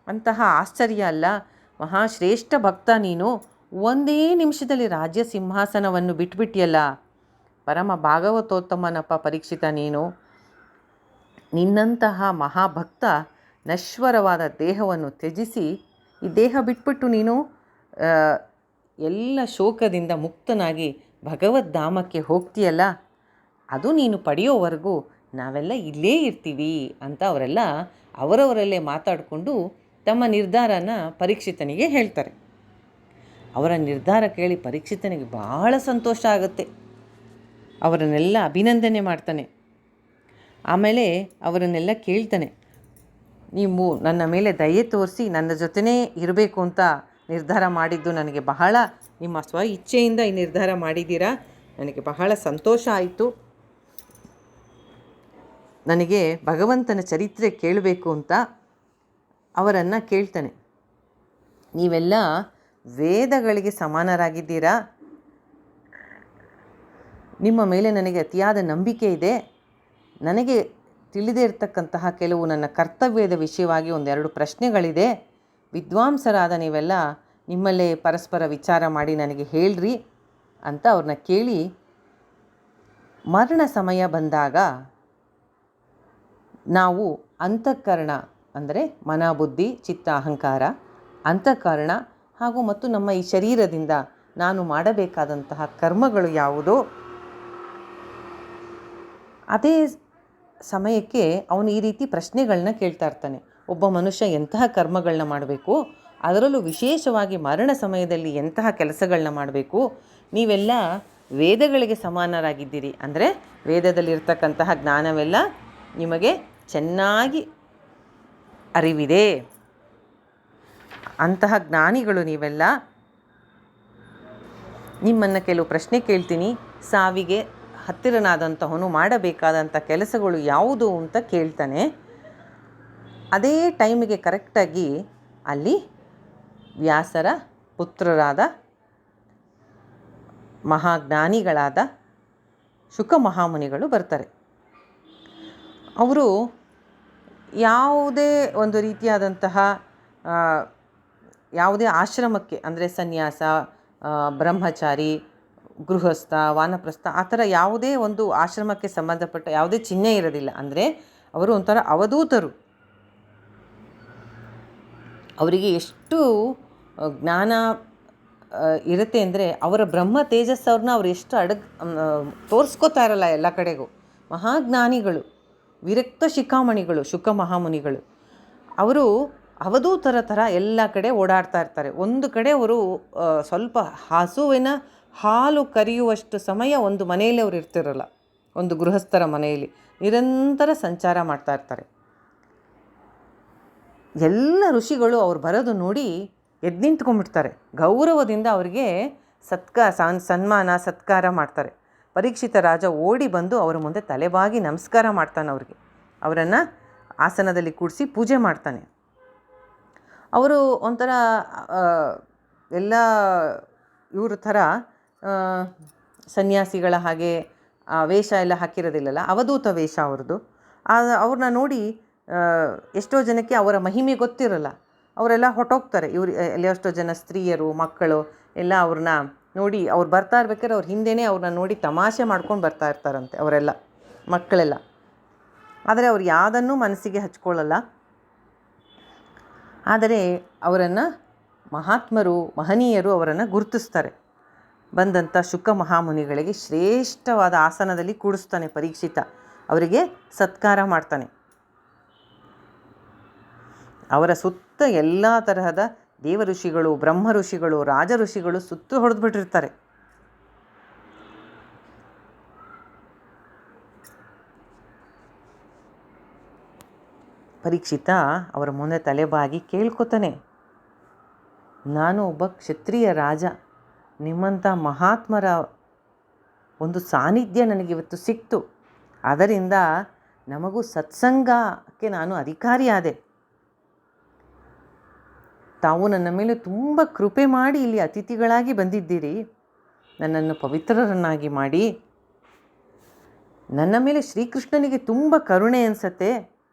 ಅಂತಹ ಆಶ್ಚರ್ಯ ಅಲ್ಲ. ಮಹಾಶ್ರೇಷ್ಠ ಭಕ್ತ ನೀನು, ಒಂದೇ ನಿಮಿಷದಲ್ಲಿ ರಾಜ್ಯ ಸಿಂಹಾಸನವನ್ನು ಬಿಟ್ಬಿಟ್ಟಿಯಲ್ಲ. ಪರಮ ಭಾಗವತೋತ್ತಮನಪ್ಪ ಪರೀಕ್ಷಿತ ನೀನು. ನಿನ್ನಂತಹ ಮಹಾಭಕ್ತ ನಶ್ವರವಾದ ದೇಹವನ್ನು ತ್ಯಜಿಸಿ ಈ ದೇಹ ಬಿಟ್ಬಿಟ್ಟು ನೀನು ಎಲ್ಲ ಶೋಕದಿಂದ ಮುಕ್ತನಾಗಿ ಭಗವದ್ಧಾಮಕ್ಕೆ ಹೋಗ್ತೀಯಲ್ಲ, ಅದು ನೀನು ಪಡೆಯೋವರೆಗೂ ನಾವೆಲ್ಲ ಇಲ್ಲೇ ಇರ್ತೀವಿ ಅಂತ ಅವರೆಲ್ಲ ಅವರವರಲ್ಲೇ ಮಾತಾಡಿಕೊಂಡು ತಮ್ಮ ನಿರ್ಧಾರನ ಪರೀಕ್ಷಿತನಿಗೆ ಹೇಳ್ತಾರೆ. ಅವರ ನಿರ್ಧಾರ ಕೇಳಿ ಪರೀಕ್ಷಿತನಿಗೆ ಬಹಳ ಸಂತೋಷ ಆಗುತ್ತೆ. ಅವರನ್ನೆಲ್ಲ ಅಭಿನಂದನೆ ಮಾಡ್ತಾನೆ. ಆಮೇಲೆ ಅವರನ್ನೆಲ್ಲ ಕೇಳ್ತಾನೆ, ನೀವು ನನ್ನ ಮೇಲೆ ದಯೆ ತೋರಿಸಿ ನನ್ನ ಜೊತೆನೇ ಇರಬೇಕು ಅಂತ ನಿರ್ಧಾರ ಮಾಡಿದ್ದು ನನಗೆ ಬಹಳ, ನಿಮ್ಮ ಸ್ವ ಇಚ್ಛೆಯಿಂದ ಈ ನಿರ್ಧಾರ ಮಾಡಿದ್ದೀರಾ, ನನಗೆ ಬಹಳ ಸಂತೋಷ ಆಯಿತು. ನನಗೆ ಭಗವಂತನ ಚರಿತ್ರೆ ಕೇಳಬೇಕು ಅಂತ ಅವರನ್ನು ಕೇಳ್ತಾನೆ. ನೀವೆಲ್ಲ ವೇದಗಳಿಗೆ ಸಮಾನರಾಗಿದ್ದೀರಾ, ನಿಮ್ಮ ಮೇಲೆ ನನಗೆ ಅತಿಯಾದ ನಂಬಿಕೆ ಇದೆ. ನನಗೆ ತಿಳಿದೇ ಇರತಕ್ಕಂತಹ ಕೆಲವು ನನ್ನ ಕರ್ತವ್ಯದ ವಿಷಯವಾಗಿ ಒಂದೆರಡು ಪ್ರಶ್ನೆಗಳಿದೆ. ವಿದ್ವಾಂಸರಾದ ನೀವೆಲ್ಲ ನಿಮ್ಮಲ್ಲೇ ಪರಸ್ಪರ ವಿಚಾರ ಮಾಡಿ ನನಗೆ ಹೇಳ್ರಿ ಅಂತ ಅವ್ರನ್ನ ಕೇಳಿ, ಮರಣ ಸಮಯ ಬಂದಾಗ ನಾವು ಅಂತಃಕರಣ ಅಂದರೆ ಮನ, ಬುದ್ಧಿ, ಚಿತ್ತ, ಅಹಂಕಾರ, ಅಂತಃಕರಣ ಹಾಗೂ ಮತ್ತು ನಮ್ಮ ಈ ಶರೀರದಿಂದ ನಾನು ಮಾಡಬೇಕಾದಂತಹ ಕರ್ಮಗಳು ಯಾವುದೋ, ಅದೇ ಸಮಯಕ್ಕೆ ಅವನು ಈ ರೀತಿ ಪ್ರಶ್ನೆಗಳನ್ನ ಕೇಳ್ತಾ ಇರ್ತಾನೆ. ಒಬ್ಬ ಮನುಷ್ಯ ಎಂತಹ ಕರ್ಮಗಳನ್ನ ಮಾಡಬೇಕು, ಅದರಲ್ಲೂ ವಿಶೇಷವಾಗಿ ಮರಣ ಸಮಯದಲ್ಲಿ ಎಂತಹ ಕೆಲಸಗಳನ್ನ ಮಾಡಬೇಕು. ನೀವೆಲ್ಲ ವೇದಗಳಿಗೆ ಸಮಾನರಾಗಿದ್ದೀರಿ, ಅಂದರೆ ವೇದದಲ್ಲಿರ್ತಕ್ಕಂತಹ ಜ್ಞಾನವೆಲ್ಲ ನಿಮಗೆ ಚೆನ್ನಾಗಿ ಅರಿವಿದೆ. ಅಂತಹ ಜ್ಞಾನಿಗಳು ನೀವೆಲ್ಲ. ನಿಮ್ಮನ್ನು ಕೆಲವು ಪ್ರಶ್ನೆ ಕೇಳ್ತೀನಿ. ಸಾವಿಗೆ ಹತ್ತಿರನಾದಂತಹವನು ಮಾಡಬೇಕಾದಂಥ ಕೆಲಸಗಳು ಯಾವುದು ಅಂತ ಕೇಳ್ತಾನೆ. ಅದೇ ಟೈಮಿಗೆ ಕರೆಕ್ಟಾಗಿ ಅಲ್ಲಿ ವ್ಯಾಸರ ಪುತ್ರರಾದ ಮಹಾಜ್ಞಾನಿಗಳಾದ ಶುಕ ಮಹಾಮುನಿಗಳು ಬರ್ತಾರೆ. ಅವರು ಯಾವುದೇ ಒಂದು ರೀತಿಯಾದಂತಹ ಯಾವುದೇ ಆಶ್ರಮಕ್ಕೆ, ಅಂದರೆ ಸನ್ಯಾಸ, ಬ್ರಹ್ಮಚಾರಿ, ಗೃಹಸ್ಥ, ವಾನಪ್ರಸ್ಥ, ಆ ಥರ ಯಾವುದೇ ಒಂದು ಆಶ್ರಮಕ್ಕೆ ಸಂಬಂಧಪಟ್ಟ ಯಾವುದೇ ಚಿಹ್ನೆ ಇರೋದಿಲ್ಲ. ಅಂದರೆ ಅವರು ಒಂಥರ ಅವಧೂತರು. ಅವರಿಗೆ ಎಷ್ಟು ಜ್ಞಾನ ಇರುತ್ತೆ ಅಂದರೆ ಅವರ ಬ್ರಹ್ಮ ತೇಜಸ್ಸವ್ರನ್ನ ಅವ್ರು ಎಷ್ಟು ತೋರಿಸ್ಕೋತಾ ಇರಲ್ಲ ಎಲ್ಲ ಕಡೆಗೂ. ಮಹಾಜ್ಞಾನಿಗಳು, ವಿರಕ್ತ ಶಿಖಾಮಣಿಗಳು, ಶುಕ ಮಹಾಮುನಿಗಳು. ಅವರು ಅವಧೂತರ ಥರ ಎಲ್ಲ ಕಡೆ ಓಡಾಡ್ತಾ ಇರ್ತಾರೆ. ಒಂದು ಕಡೆ ಅವರು ಸ್ವಲ್ಪ ಹಸುವಿನ ಹಾಲು ಕರೆಯುವಷ್ಟು ಸಮಯ ಒಂದು ಮನೆಯಲ್ಲಿ ಅವರು ಇರ್ತಿರಲ್ಲ. ಒಂದು ಗೃಹಸ್ಥರ ಮನೆಯಲ್ಲಿ ನಿರಂತರ ಸಂಚಾರ ಮಾಡ್ತಾ ಇರ್ತಾರೆ. ಎಲ್ಲ ಋಷಿಗಳು ಅವ್ರು ಬರೋದು ನೋಡಿ ಎದ್ದು ನಿಂತ್ಕೊಂಡ್ಬಿಡ್ತಾರೆ. ಗೌರವದಿಂದ ಅವರಿಗೆ ಸನ್ಮಾನ ಸತ್ಕಾರ ಮಾಡ್ತಾರೆ. ಪರೀಕ್ಷಿತ ರಾಜ ಓಡಿ ಬಂದು ಅವರ ಮುಂದೆ ತಲೆಬಾಗಿ ನಮಸ್ಕಾರ ಮಾಡ್ತಾನೆ. ಅವರನ್ನು ಆಸನದಲ್ಲಿ ಕೂಡಿಸಿ ಪೂಜೆ ಮಾಡ್ತಾನೆ. ಅವರು ಒಂಥರ ಎಲ್ಲ ಇವ್ರ ಥರ ಸನ್ಯಾಸಿಗಳ ಹಾಗೆ ವೇಷ ಎಲ್ಲ ಹಾಕಿರೋದಿಲ್ಲಲ್ಲ, ಅವಧೂತ ವೇಷ ಅವ್ರದ್ದು. ಅವ್ರನ್ನ ನೋಡಿ ಎಷ್ಟೋ ಜನಕ್ಕೆ ಅವರ ಮಹಿಮೆ ಗೊತ್ತಿರಲ್ಲ. ಅವರೆಲ್ಲ ಹೊಟ್ಟೋಗ್ತಾರೆ. ಎಲ್ಲ ಎಷ್ಟೋ ಜನ ಸ್ತ್ರೀಯರು, ಮಕ್ಕಳು ಎಲ್ಲ ಅವ್ರನ್ನ ನೋಡಿ, ಅವ್ರು ಬರ್ತಾ ಇರ್ಬೇಕಾದ್ರೆ ಅವ್ರ ಹಿಂದೆಯೇ ಅವ್ರನ್ನ ನೋಡಿ ತಮಾಷೆ ಮಾಡ್ಕೊಂಡು ಬರ್ತಾ ಇರ್ತಾರಂತೆ ಅವರೆಲ್ಲ, ಮಕ್ಕಳೆಲ್ಲ. ಆದರೆ ಅವ್ರು ಯಾವುದನ್ನೂ ಮನಸ್ಸಿಗೆ ಹಚ್ಕೊಳ್ಳಲ್ಲ. ಆದರೆ ಅವರನ್ನು ಮಹಾತ್ಮರು, ಮಹನೀಯರು ಅವರನ್ನು ಗುರುತಿಸ್ತಾರೆ. ಬಂದಂಥ ಶುಕ ಮಹಾಮುನಿಗಳಿಗೆ ಶ್ರೇಷ್ಠವಾದ ಆಸನದಲ್ಲಿ ಕೂಡಿಸ್ತಾನೆ ಪರೀಕ್ಷಿತ. ಅವರಿಗೆ ಸತ್ಕಾರ ಮಾಡ್ತಾನೆ. ಅವರ ಸುತ್ತ ಎಲ್ಲ ತರಹದ ದೇವ ಋಷಿಗಳು, ಬ್ರಹ್ಮ ಋಷಿಗಳು, ರಾಜ ಋಷಿಗಳು ಸುತ್ತು ಹೊಡೆದ್ಬಿಟ್ಟಿರ್ತಾರೆ. ಪರೀಕ್ಷಿತ ಅವರ ಮುಂದೆ ತಲೆಬಾಗಿ ಕೇಳ್ಕೊತಾನೆ, ನಾನು ಒಬ್ಬ ಕ್ಷತ್ರಿಯ ರಾಜ, ನಿಮ್ಮಂಥ ಮಹಾತ್ಮರ ಒಂದು ಸಾನ್ನಿಧ್ಯ ನನಗಿವತ್ತು ಸಿಕ್ತು. ಅದರಿಂದ ನಮಗೂ ಸತ್ಸಂಗಕ್ಕೆ ನಾನು ಅಧಿಕಾರಿಯಾದೆ. ತಾವು ನನ್ನ ಮೇಲೆ ತುಂಬ ಕೃಪೆ ಮಾಡಿ ಇಲ್ಲಿ ಅತಿಥಿಗಳಾಗಿ ಬಂದಿದ್ದೀರಿ. ನನ್ನನ್ನು ಪವಿತ್ರರನ್ನಾಗಿ ಮಾಡಿ, ನನ್ನ ಮೇಲೆ ಶ್ರೀಕೃಷ್ಣನಿಗೆ ತುಂಬ ಕರುಣೆ ಅನಿಸತ್ತೆ.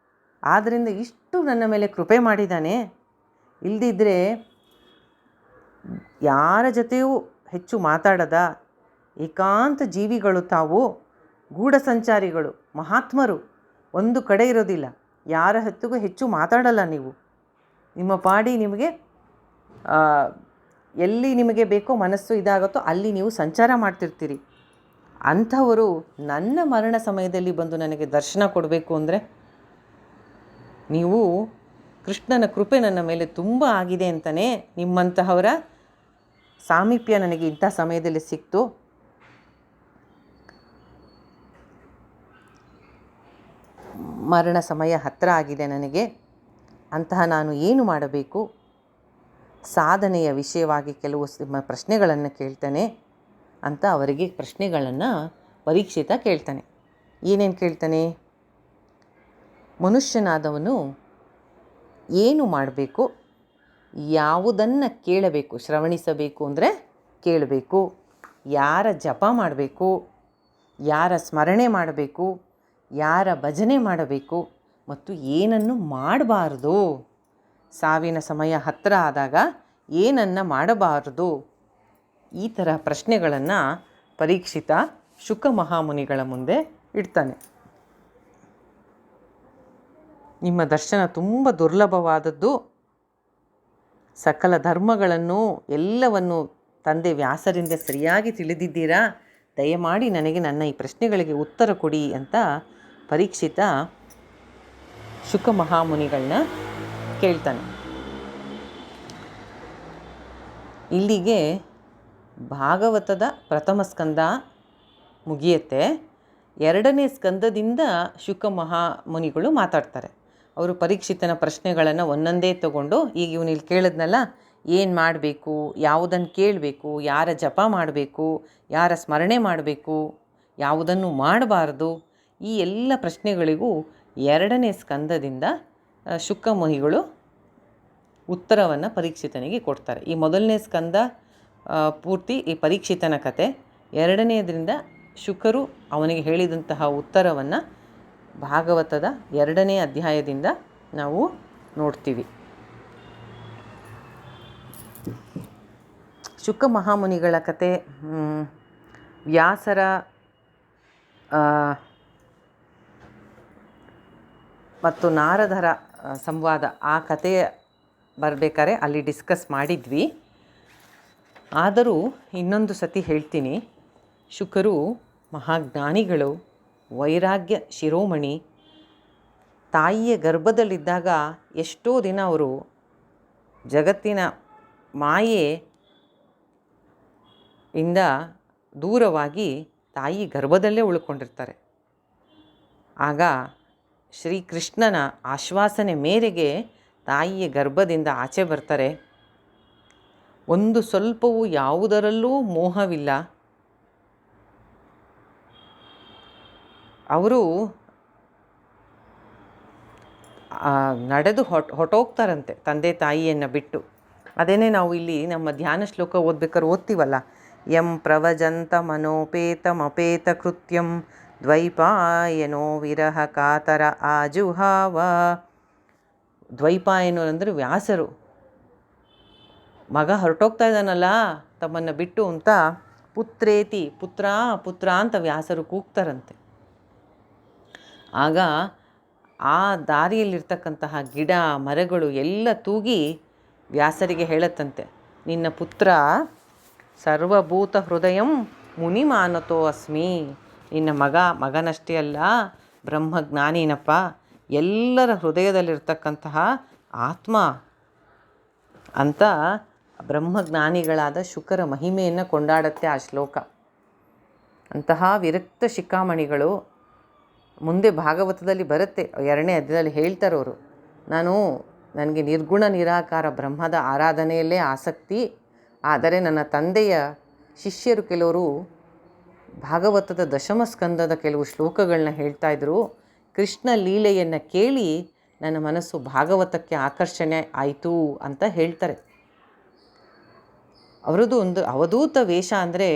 ಆದ್ದರಿಂದ ಇಷ್ಟು ನನ್ನ ಮೇಲೆ ಕೃಪೆ ಮಾಡಿದ್ದಾನೆ. ಇಲ್ಲದಿದ್ದರೆ ಯಾರ ಜೊತೆಯೂ ಹೆಚ್ಚು ಮಾತಾಡದ ಏಕಾಂತ ಜೀವಿಗಳು ತಾವು, ಗೂಢ ಸಂಚಾರಿಗಳು, ಮಹಾತ್ಮರು, ಒಂದು ಕಡೆ ಇರೋದಿಲ್ಲ, ಯಾರ ಹೊತ್ತಿಗೂ ಹೆಚ್ಚು ಮಾತಾಡಲ್ಲ. ನೀವು ನಿಮ್ಮ ಪಾಡಿ ನಿಮಗೆ ಎಲ್ಲಿ ನಿಮಗೆ ಬೇಕೋ ಮನಸ್ಸು ಇದಾಗುತ್ತೋ ಅಲ್ಲಿ ನೀವು ಸಂಚಾರ ಮಾಡ್ತಿರ್ತೀರಿ. ಅಂಥವರು ನನ್ನ ಮರಣ ಸಮಯದಲ್ಲಿ ಬಂದು ನನಗೆ ದರ್ಶನ ಕೊಡಬೇಕು ಅಂದರೆ, ನೀವು ಕೃಷ್ಣನ ಕೃಪೆ ನನ್ನ ಮೇಲೆ ತುಂಬ ಆಗಿದೆ ಅಂತಲೇ ನಿಮ್ಮಂತಹವರ ಸಾಮೀಪ್ಯ ನನಗೆ ಇಂಥ ಸಮಯದಲ್ಲಿ ಸಿಕ್ತು. ಮರಣ ಸಮಯ ಹತ್ತಿರ ಆಗಿದೆ ನನಗೆ. ಅಂತಹ ನಾನು ಏನು ಮಾಡಬೇಕು? ಸಾಧನೆಯ ವಿಷಯವಾಗಿ ಕೆಲವು ಪ್ರಶ್ನೆಗಳನ್ನು ಕೇಳ್ತಾನೆ ಅಂತ ಅವರಿಗೆ ಪ್ರಶ್ನೆಗಳನ್ನು ಪರೀಕ್ಷಿತ ಕೇಳ್ತಾನೆ. ಏನೇನು ಕೇಳ್ತಾನೆ? ಮನುಷ್ಯನಾದವನು ಏನು ಮಾಡಬೇಕು? ಯಾವುದನ್ನು ಕೇಳಬೇಕು? ಶ್ರವಣಿಸಬೇಕು ಅಂದರೆ ಕೇಳಬೇಕು. ಯಾರ ಜಪ ಮಾಡಬೇಕು? ಯಾರ ಸ್ಮರಣೆ ಮಾಡಬೇಕು? ಯಾರ ಭಜನೆ ಮಾಡಬೇಕು? ಮತ್ತು ಏನನ್ನು ಮಾಡಬಾರ್ದು? ಸಾವಿನ ಸಮಯ ಹತ್ತಿರ ಆದಾಗ ಏನನ್ನು ಮಾಡಬಾರದು? ಈ ಥರ ಪ್ರಶ್ನೆಗಳನ್ನು ಪರೀಕ್ಷಿತ ಶುಕ ಮಹಾಮುನಿಗಳ ಮುಂದೆ ಇಡ್ತಾನೆ. ನಿಮ್ಮ ದರ್ಶನ ತುಂಬ ದುರ್ಲಭವಾದದ್ದು. ಸಕಲ ಧರ್ಮಗಳನ್ನು ಎಲ್ಲವನ್ನು ತಂದೆ ವ್ಯಾಸರಿಂದ ಸರಿಯಾಗಿ ತಿಳಿದಿದ್ದೀರಾ. ದಯಮಾಡಿ ನನಗೆ ನನ್ನ ಈ ಪ್ರಶ್ನೆಗಳಿಗೆ ಉತ್ತರ ಕೊಡಿ ಅಂತ ಪರೀಕ್ಷಿತ ಶುಕ ಮಹಾಮುನಿಗಳನ್ನ ಕೇಳ್ತಾನೆ. ಇಲ್ಲಿಗೆ ಭಾಗವತದ ಪ್ರಥಮ ಸ್ಕಂದ ಮುಗಿಯುತ್ತೆ. ಎರಡನೇ ಸ್ಕಂದದಿಂದ ಶುಕ ಮಹಾಮುನಿಗಳು ಮಾತಾಡ್ತಾರೆ. ಅವರು ಪರೀಕ್ಷಿತನ ಪ್ರಶ್ನೆಗಳನ್ನು ಒಂದೊಂದೇ ತಗೊಂಡು, ಈಗ ಇವನಿಲ್ಲಿ ಕೇಳಿದ್ನಲ್ಲ, ಏನು ಮಾಡಬೇಕು, ಯಾವುದನ್ನು ಕೇಳಬೇಕು, ಯಾರ ಜಪ ಮಾಡಬೇಕು, ಯಾರ ಸ್ಮರಣೆ ಮಾಡಬೇಕು, ಯಾವುದನ್ನು ಮಾಡಬಾರ್ದು, ಈ ಎಲ್ಲ ಪ್ರಶ್ನೆಗಳಿಗೂ ಎರಡನೇ ಸ್ಕಂದದಿಂದ ಶುಕ ಮುನಿಗಳು ಉತ್ತರವನ್ನು ಪರೀಕ್ಷಿತನಿಗೆ ಕೊಡ್ತಾರೆ. ಈ ಮೊದಲನೇ ಸ್ಕಂದ ಪೂರ್ತಿ ಈ ಪರೀಕ್ಷಿತನ ಕತೆ. ಎರಡನೆಯದರಿಂದ ಶುಕರು ಅವನಿಗೆ ಹೇಳಿದಂತಹ ಉತ್ತರವನ್ನು ಭಾಗವತದ 2ನೇ ಅಧ್ಯಾಯದಿಂದ ನಾವು ನೋಡ್ತೀವಿ. ಶುಕ ಮಹಾಮುನಿಗಳ ಕತೆ ವ್ಯಾಸರ ಮತ್ತು ನಾರದರ ಸಂವಾದ, ಆ ಕತೆ ಬರಬೇಕಾದ್ರೆ ಅಲ್ಲಿ ಡಿಸ್ಕಸ್ ಮಾಡಿದ್ವಿ. ಆದರೂ ಇನ್ನೊಂದು ಸತಿ ಹೇಳ್ತೀನಿ. ಶುಕರು ಮಹಾಜ್ಞಾನಿಗಳು, ವೈರಾಗ್ಯ ಶಿರೋಮಣಿ. ತಾಯಿಯ ಗರ್ಭದಲ್ಲಿದ್ದಾಗ ಎಷ್ಟೋ ದಿನ ಅವರು ಜಗತ್ತಿನ ಮಾಯೆಯಿಂದ ದೂರವಾಗಿ ತಾಯಿ ಗರ್ಭದಲ್ಲೇ ಉಳ್ಕೊಂಡಿರ್ತಾರೆ. ಆಗ ಶ್ರೀಕೃಷ್ಣನ ಆಶ್ವಾಸನೆ ಮೇರೆಗೆ ತಾಯಿಯ ಗರ್ಭದಿಂದ ಆಚೆ ಬರ್ತಾರೆ. ಒಂದು ಸ್ವಲ್ಪವೂ ಯಾವುದರಲ್ಲೂ ಮೋಹವಿಲ್ಲ. ಅವರು ನಡೆದು ಹೊರಟೋಗ್ತಾರಂತೆ ತಂದೆ ತಾಯಿಯನ್ನು ಬಿಟ್ಟು. ಅದೇನೇ ನಾವು ಇಲ್ಲಿ ನಮ್ಮ ಧ್ಯಾನ ಶ್ಲೋಕ ಓದ್ಬೇಕಾದ್ರೆ ಓದ್ತೀವಲ್ಲ, ಯಂ ಪ್ರವಜಂತ ಮನೋಪೇತಮಪೇತ ಕೃತ್ಯಂ ದ್ವೈಪಾಯನೋ ವಿರಹ ಕಾತರ ಆಜುಹಾವ. ದ್ವೈಪಾಯನೋ ಅಂದರೆ ವ್ಯಾಸರು. ಮಗ ಹೊರಟೋಗ್ತಾ ಇದ್ದಾನಲ್ಲ ತಮ್ಮನ್ನು ಬಿಟ್ಟು ಅಂತ ಪುತ್ರೇತಿ, ಪುತ್ರ ಪುತ್ರ ಅಂತ ವ್ಯಾಸರು ಕೂಗ್ತಾರಂತೆ. ಆಗ ಆ ದಾರಿಯಲ್ಲಿರ್ತಕ್ಕಂತಹ ಗಿಡ ಮರಗಳು ಎಲ್ಲ ತೂಗಿ ವ್ಯಾಸರಿಗೆ ಹೇಳತ್ತಂತೆ, ನಿನ್ನ ಪುತ್ರ ಸರ್ವಭೂತ ಹೃದಯಂ ಮುನಿಮಾನತೋ ಅಸ್ಮಿ. ನಿನ್ನ ಮಗನಷ್ಟೇ ಅಲ್ಲ, ಬ್ರಹ್ಮಜ್ಞಾನಿನಪ್ಪ, ಎಲ್ಲರ ಹೃದಯದಲ್ಲಿರ್ತಕ್ಕಂತಹ ಆತ್ಮ ಅಂತ ಬ್ರಹ್ಮಜ್ಞಾನಿಗಳಾದ ಶುಕರ ಮಹಿಮೆಯನ್ನು ಕೊಂಡಾಡುತ್ತೆ ಆ ಶ್ಲೋಕ. ಅಂತಹ ವಿರಕ್ತ ಶಿಖಾಮಣಿಗಳು ಮುಂದೆ ಭಾಗವತದಲ್ಲಿ ಬರುತ್ತೆ, 2ನೇ ಅಧ್ಯಾಯದಲ್ಲಿ ಹೇಳ್ತಾರವರು, ನನಗೆ ನಿರ್ಗುಣ ನಿರಾಕಾರ ಬ್ರಹ್ಮದ ಆರಾಧನೆಯಲ್ಲೇ ಆಸಕ್ತಿ, ಆದರೆ ನನ್ನ ತಂದೆಯ ಶಿಷ್ಯರು ಕೆಲವರು ಭಾಗವತದ ದಶಮ ಸ್ಕಂದದ ಕೆಲವು ಶ್ಲೋಕಗಳನ್ನ ಹೇಳ್ತಾಯಿದ್ರು. ಕೃಷ್ಣ ಲೀಲೆಯನ್ನು ಕೇಳಿ ನನ್ನ ಮನಸ್ಸು ಭಾಗವತಕ್ಕೆ ಆಕರ್ಷಣೆ ಆಯಿತು ಅಂತ ಹೇಳ್ತಾರೆ. ಅವರದ್ದು ಒಂದು ಅವಧೂತ ವೇಷ ಅಂದರೆ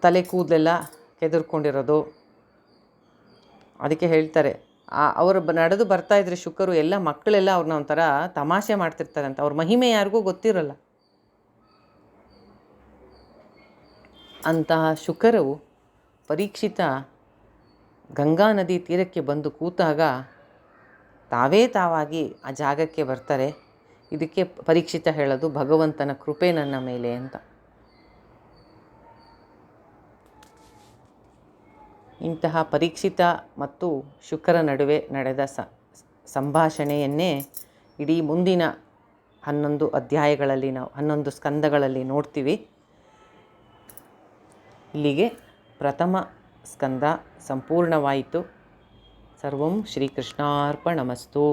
ತಲೆ ಕೂದಲೆಲ್ಲ ಕೆದರ್ಕೊಂಡಿರೋದು. ಅದಕ್ಕೆ ಹೇಳ್ತಾರೆ, ಅವರು ನಡೆದು ಬರ್ತಾಯಿದ್ರೆ ಶುಕರು ಎಲ್ಲ ಮಕ್ಕಳೆಲ್ಲ ಅವ್ರನ್ನ ಒಂಥರ ತಮಾಷೆ ಮಾಡ್ತಿರ್ತಾರಂತ. ಅವ್ರ ಮಹಿಮೆ ಯಾರಿಗೂ ಗೊತ್ತಿರಲ್ಲ. ಅಂತಹ ಶುಕರು ಪರೀಕ್ಷಿತ ಗಂಗಾ ನದಿ ತೀರಕ್ಕೆ ಬಂದು ಕೂತಾಗ ತಾವಾಗಿ ಆ ಜಾಗಕ್ಕೆ ಬರ್ತಾರೆ. ಇದಕ್ಕೆ ಪರೀಕ್ಷಿತ ಹೇಳೋದು ಭಗವಂತನ ಕೃಪೆ ನನ್ನ ಮೇಲೆ ಅಂತ. ಇಂತಹ ಪರೀಕ್ಷಿತ ಮತ್ತು ಶುಕರ ನಡುವೆ ನಡೆದ ಸಂಭಾಷಣೆಯನ್ನೇ ಇಡೀ ಮುಂದಿನ 11 ಅಧ್ಯಾಯಗಳಲ್ಲಿ ನಾವು 11 ಸ್ಕಂದಗಳಲ್ಲಿ ನೋಡ್ತೀವಿ. ಇಲ್ಲಿಗೆ ಪ್ರಥಮ ಸ್ಕಂದ ಸಂಪೂರ್ಣವಾಯಿತು. ಸರ್ವಂ ಶ್ರೀಕೃಷ್ಣಾರ್ಪಣಮಸ್ತು.